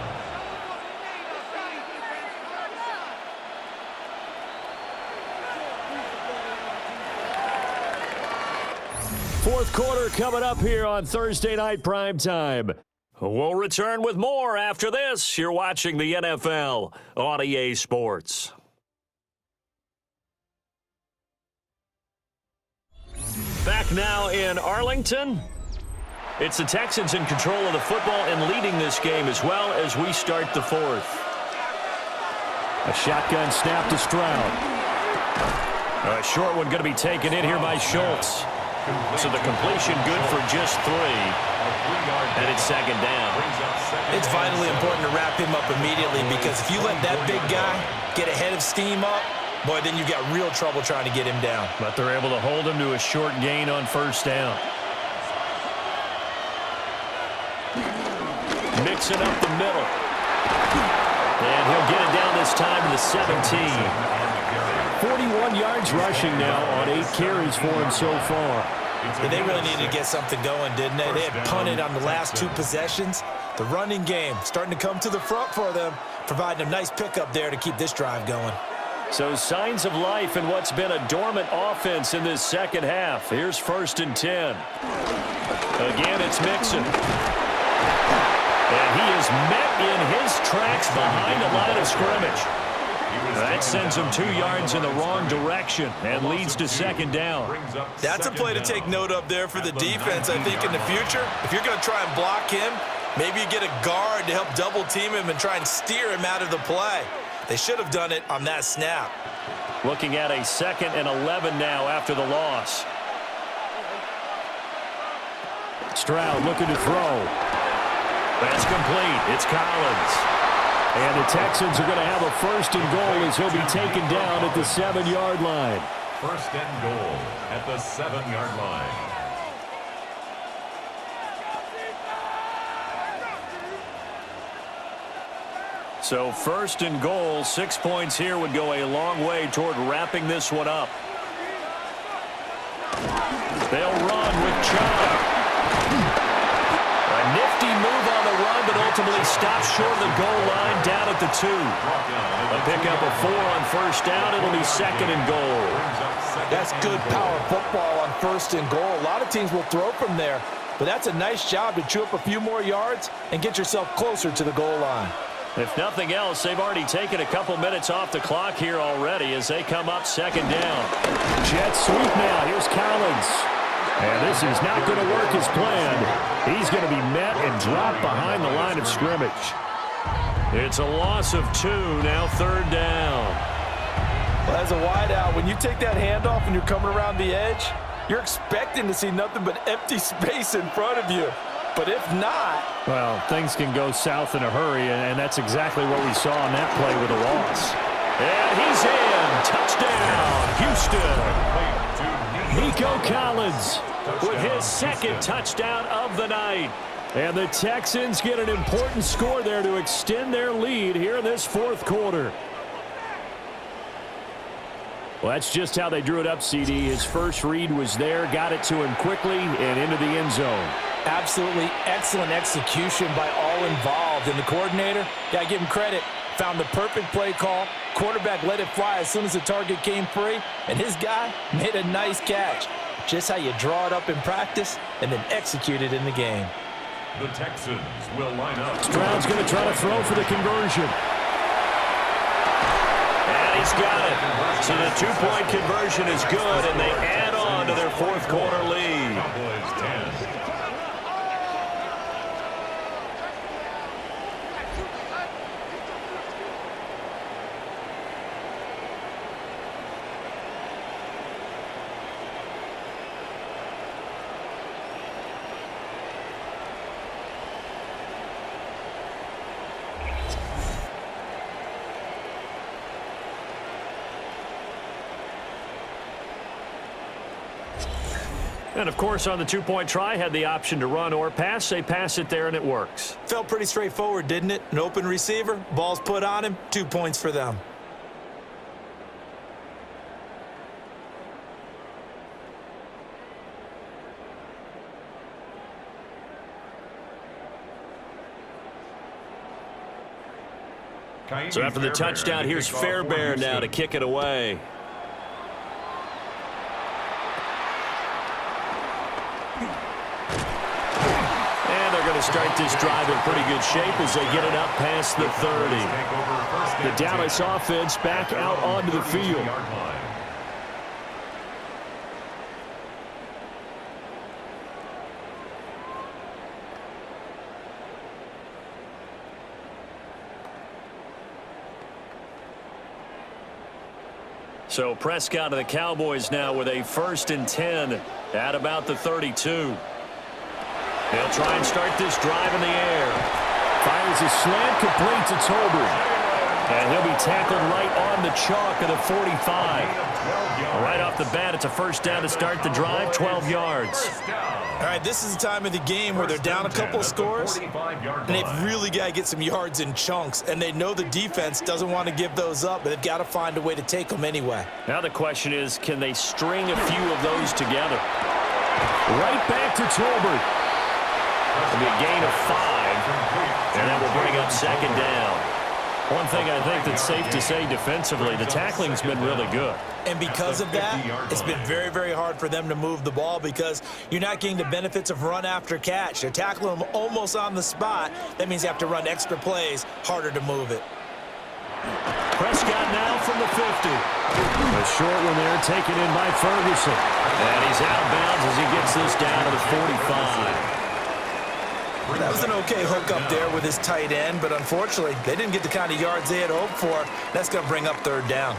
Fourth quarter coming up here on Thursday Night Primetime. We'll return with more after this. You're watching the NFL on EA Sports. Back now in Arlington. It's the Texans in control of the football and leading this game as well as we start the fourth. A shotgun snap to Stroud. A short one going to be taken in here by Schultz. So the completion good for just 3. And it's second down. It's vitally important to wrap him up immediately because if you let that big guy get a head of steam up, boy, then you've got real trouble trying to get him down. But they're able to hold him to a short gain on first down. Mixing up the middle. And he'll get it down this time to the 17. 41 yards rushing now on 8 carries for him so far. Yeah, they really needed to get something going, didn't they? They had punted on the last 2 possessions. The running game starting to come to the front for them, providing a nice pickup there to keep this drive going. So signs of life in what's been a dormant offense in this second half. Here's 1st and 10. Again, it's Mixon. And he is met in his tracks behind the line of scrimmage. That sends him 2 yards in the wrong direction and leads to second down. That's a play to take note of there for the defense, I think, in the future. If you're going to try and block him, maybe you get a guard to help double team him and try and steer him out of the play. They should have done it on that snap. Looking at a 2nd and 11 now after the loss. Stroud looking to throw. That's complete. It's Collins. And the Texans are going to have a 1st and goal as he'll be taken down at the 7-yard line. 1st and goal at the 7-yard line. So 1st and goal, 6 points here would go a long way toward wrapping this one up. They'll run with Chubb. A nifty move on the run, but ultimately stops short of the goal line down at the 2. A pickup of 4 on 1st down. It'll be 2nd and goal. That's good power football on 1st and goal. A lot of teams will throw from there, but that's a nice job to chew up a few more yards and get yourself closer to the goal line. If nothing else, they've already taken a couple minutes off the clock here already as they come up 2nd down. Jet sweep now. Here's Collins. And this is not going to work as planned. He's going to be met and dropped behind the line of scrimmage. It's a loss of 2, now 3rd down. Well, as a wideout, when you take that handoff and you're coming around the edge, you're expecting to see nothing but empty space in front of you. But if not... Well, things can go south in a hurry, and that's exactly what we saw on that play with a loss. And he's in. Touchdown, Houston. Nico Collins with his 2nd touchdown of the night. And the Texans get an important score there to extend their lead here in this 4th quarter. Well, that's just how they drew it up, CD. His first read was there, got it to him quickly, and into the end zone. Absolutely excellent execution by all involved. And the coordinator, got to give him credit, found the perfect play call. Quarterback let it fly as soon as the target came free, and his guy made a nice catch. Just how you draw it up in practice and then execute it in the game. The Texans will line up. Stroud's going to try to throw for the conversion. And he's got it. So the 2-point conversion is good, and they add on to their 4th quarter lead. Cowboys 10. And, of course, on the 2-point try, had the option to run or pass. They pass it there, and it works. Felt pretty straightforward, didn't it? An open receiver, ball's put on him, 2 points for them. So after the touchdown, here's Fairbairn now to kick it away. to start this drive in pretty good shape as they get it up past the 30. The Dallas offense back out onto the field. So Prescott of the Cowboys now with a 1st and 10 at about the 32. They'll try and start this drive in the air. Fires a slant complete to Tolbert. And he'll be tackled right on the chalk of the 45. Right off the bat, it's a 1st down to start the drive, 12 yards. All right, this is the time of the game where they're down a couple of scores, and they've really got to get some yards in chunks, and they know the defense doesn't want to give those up, but they've got to find a way to take them anyway. Now the question is, can they string a few of those together? Right back to Tolbert. It'll be a gain of 5, and that will bring up 2nd down. One thing I think that's safe to say defensively, the tackling's been really good. And because of that, it's been very, very hard for them to move the ball because you're not getting the benefits of run after catch. They're tackling them almost on the spot. That means you have to run extra plays, harder to move it. Prescott now from the 50. A short one there taken in by Ferguson. And he's out of bounds as he gets this down to the 45. That was an okay hook up there with his tight end, but unfortunately, they didn't get the kind of yards they had hoped for. That's going to bring up 3rd down.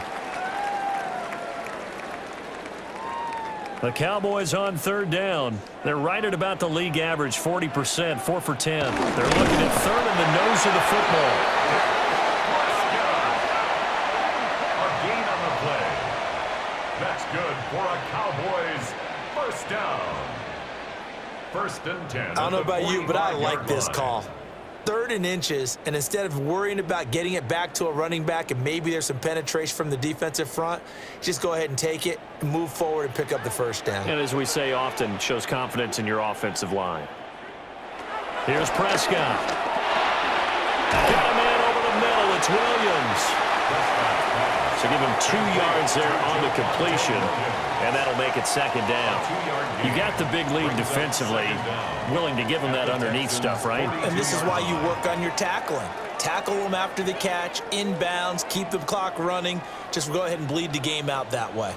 The Cowboys on 3rd down. They're right at about the league average, 40%, 4 for 10. They're looking at 3rd in the nose of the football. A gain on the play. That's good for a Cowboys 1st down. 1st and 10. I don't know about you, but I like this call. 3rd and inches, and instead of worrying about getting it back to a running back and maybe there's some penetration from the defensive front, just go ahead and take it, and move forward, and pick up the 1st down. And as we say often, shows confidence in your offensive line. Here's Prescott. Got a man over the middle. It's Williams. So give him 2 yards there on the completion, and that'll make it 2nd down. You got the big lead defensively, willing to give them that underneath stuff, right? And this is why you work on your tackling. Tackle them after the catch, inbounds, keep the clock running. Just go ahead and bleed the game out that way.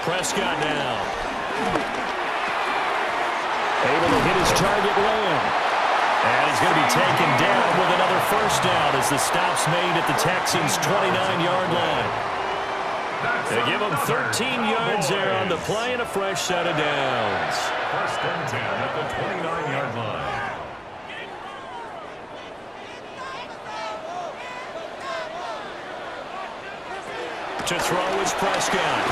Prescott now. Able to hit his target Lamb. And he's going to be taken down with another 1st down as the stop's made at the Texans' 29-yard line. They give him 13 yards there on the play and a fresh set of downs. 1st and 10 at the 29-yard line. To throw is Prescott.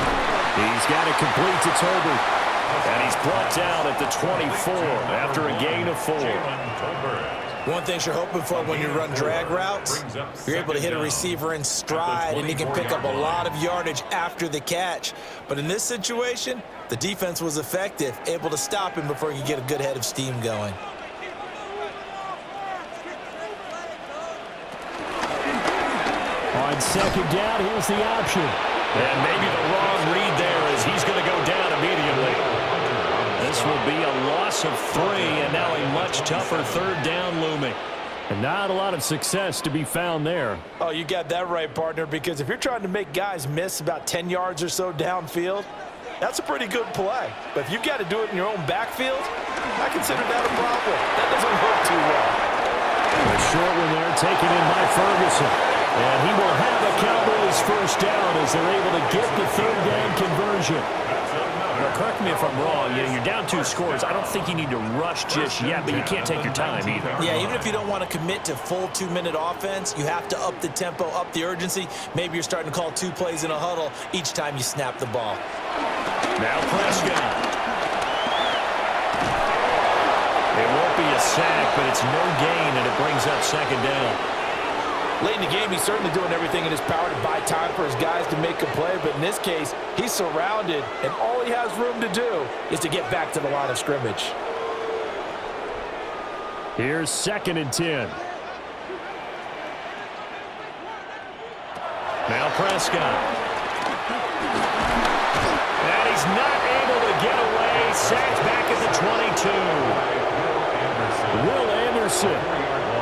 He's got it complete to Tolbert. And he's brought down at the 24 after a gain of 4. One thing you're hoping for when you run drag routes, you're able to hit a receiver in stride, and he can pick up a lot of yardage after the catch. But in this situation, the defense was effective, able to stop him before he could get a good head of steam going. On 2nd down, here's the option. And maybe the wrong read there as he's going to go down immediately. This will be a loss of 3, and now a much tougher 3rd down looming. And not a lot of success to be found there. Oh, you got that right, partner, because if you're trying to make guys miss about 10 yards or so downfield, that's a pretty good play. But if you've got to do it in your own backfield, I consider that a problem. That doesn't work too well. A short one there taken in by Ferguson. And he will have a Cowboys 1st down as they're able to get the 3rd down conversion. Now, correct me if I'm wrong. You're down 2 scores. I don't think you need to rush just yet, but you can't take your time either. Yeah, even if you don't want to commit to full 2-minute offense, you have to up the tempo, up the urgency. Maybe you're starting to call 2 plays in a huddle each time you snap the ball. Now Prescott. It won't be a sack, but it's no gain, and it brings up 2nd down. Late in the game, he's certainly doing everything in his power to buy time for his guys to make a play, but in this case, he's surrounded, and all he has room to do is to get back to the line of scrimmage. Here's 2nd and 10. Now Prescott. And he's not able to get away he's sacked back at the 22. Will Anderson.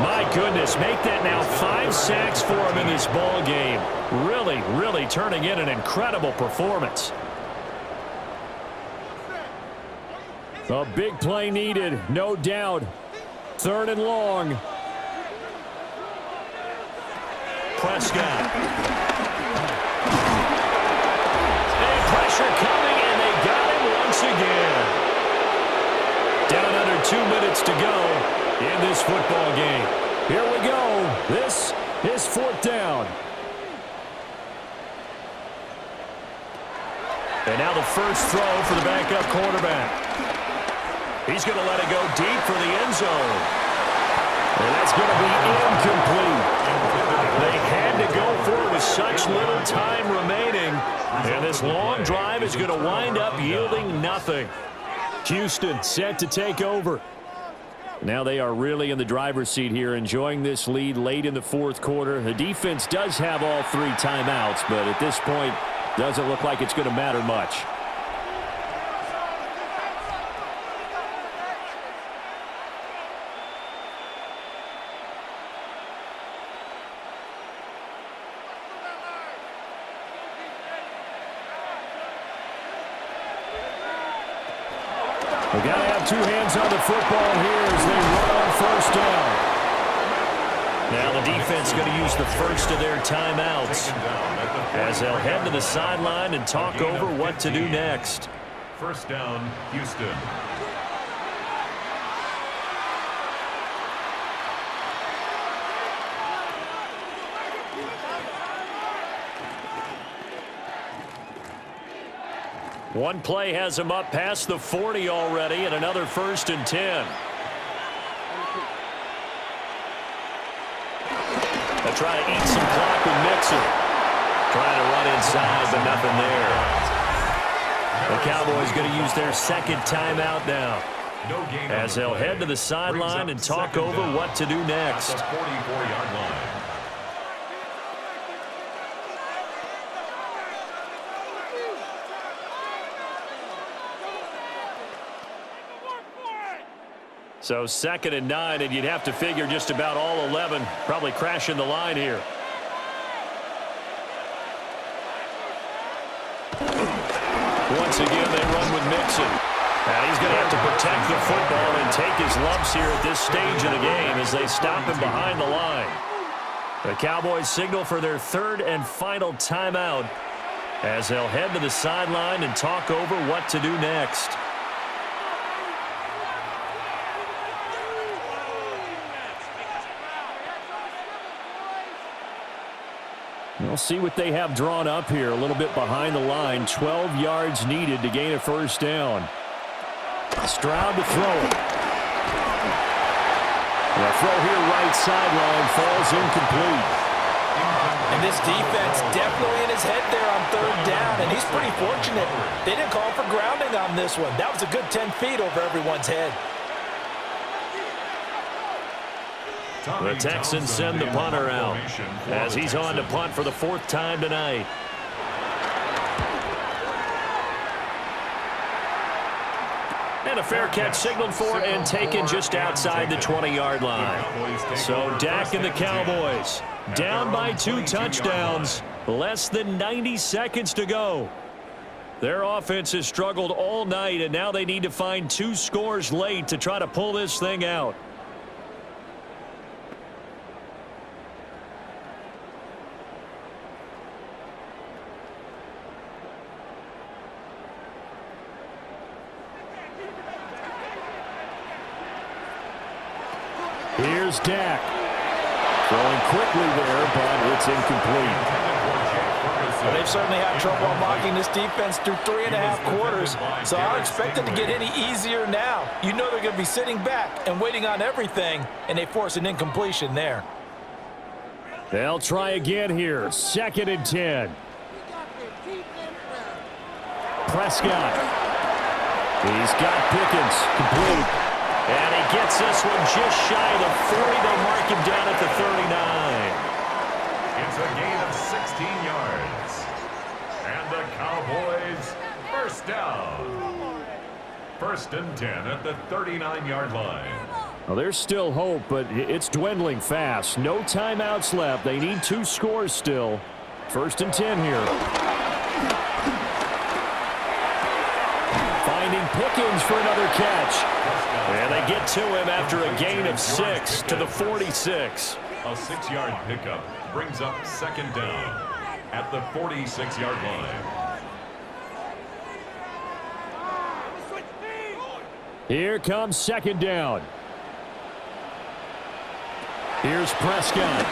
My goodness, make that now 5 sacks for him in this ball game. Really, really turning in an incredible performance. A big play needed, no doubt. 3rd and long. Prescott. And pressure coming, and they got him once again. Down under 2 minutes to go in this football game. Here we go. This is 4th down. And now the first throw for the backup quarterback. He's going to let it go deep for the end zone. And that's going to be incomplete. They had to go for it with such little time remaining. And this long drive is going to wind up yielding nothing. Houston set to take over. Now they are really in the driver's seat here, enjoying this lead late in the 4th quarter. The defense does have all 3 timeouts, but at this point, doesn't look like it's going to matter much. We got to have 2 hands on the football here as they run on 1st down. Now the defense going to use the first of their timeouts as they'll head to the sideline and talk over what to do next. 1st down, Houston. One play has him up past the 40 already, and another 1st and 10. They'll try to eat some clock with Mixon. Trying to run inside, but nothing there. The Cowboys going to use their 2nd timeout now as they'll head to the sideline and talk over what to do next. 44-yard line. So 2nd and 9, and you'd have to figure just about all 11 probably crashing the line here. Once again, they run with Mixon. And he's going to have to protect the football and take his lumps here at this stage of the game as they stop him behind the line. The Cowboys signal for their 3rd and final timeout as they'll head to the sideline and talk over what to do next. We'll see what they have drawn up here. A little bit behind the line. 12 yards needed to gain a 1st down. Stroud to throw it. The throw here right sideline falls incomplete. And this defense definitely in his head there on 3rd down, and he's pretty fortunate. They didn't call for grounding on this one. That was a good 10 feet over everyone's head. The Texans send the punter out as he's on to punt for the 4th time tonight. And a fair catch signaled for and taken just outside the 20-yard line. So Dak and the Cowboys down by 2 touchdowns. Less than 90 seconds to go. Their offense has struggled all night, and now they need to find 2 scores late to try to pull this thing out. Here's Dak. Throwing quickly there, but it's incomplete. Well, they've certainly had trouble unlocking this defense through 3.5 quarters, so I expect it to get any easier now. You know they're going to be sitting back and waiting on everything, and they force an incompletion there. They'll try again here. 2nd and 10. Prescott. He's got Pickens. Complete. And he gets this one just shy of the 40. They'll mark him down at the 39. It's a gain of 16 yards. And the Cowboys 1st down. First and 10 at the 39-yard line. Well, there's still hope, but it's dwindling fast. No timeouts left. They need 2 scores still. First and 10 here. Finding Pickens for another catch. And they get to him after a gain of 6 to the 46. A 6-yard pickup brings up second down at the 46-yard line. Here comes second down. Here's Prescott.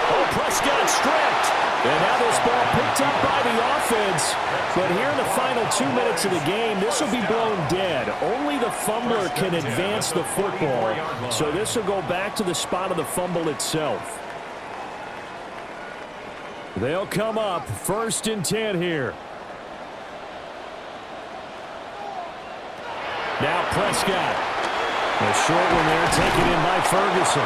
Oh, Prescott stripped. And now this ball picked up by the offense. But here in the final 2 minutes of the game, this will be blown dead. Only the fumbler can advance the football. So this will go back to the spot of the fumble itself. They'll come up first and 10 here. Now Prescott. A short one there, taken in by Ferguson.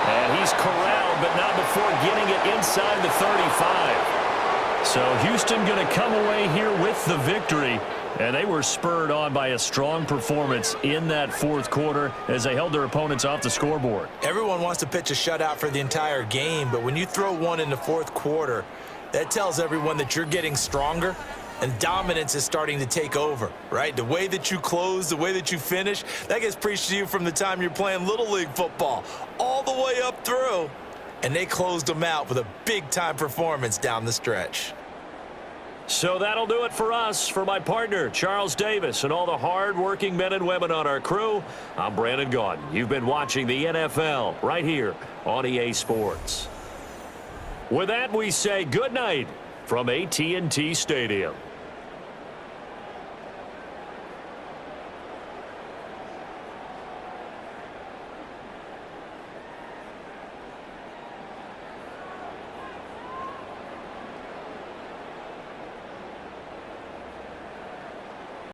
And he's corralled, but not before getting it inside the 35. So Houston going to come away here with the victory. And they were spurred on by a strong performance in that fourth quarter as they held their opponents off the scoreboard. Everyone wants to pitch a shutout for the entire game, but when you throw one in the fourth quarter, that tells everyone that you're getting stronger and dominance is starting to take over, right? The way that you close, the way that you finish, that gets preached to you from the time you're playing Little League football all the way up through. And they closed them out with a big-time performance down the stretch. So that'll do it for us. For my partner, Charles Davis, and all the hard-working men and women on our crew, I'm Brandon Gaudin. You've been watching the NFL right here on EA Sports. With that, we say good night from AT&T Stadium.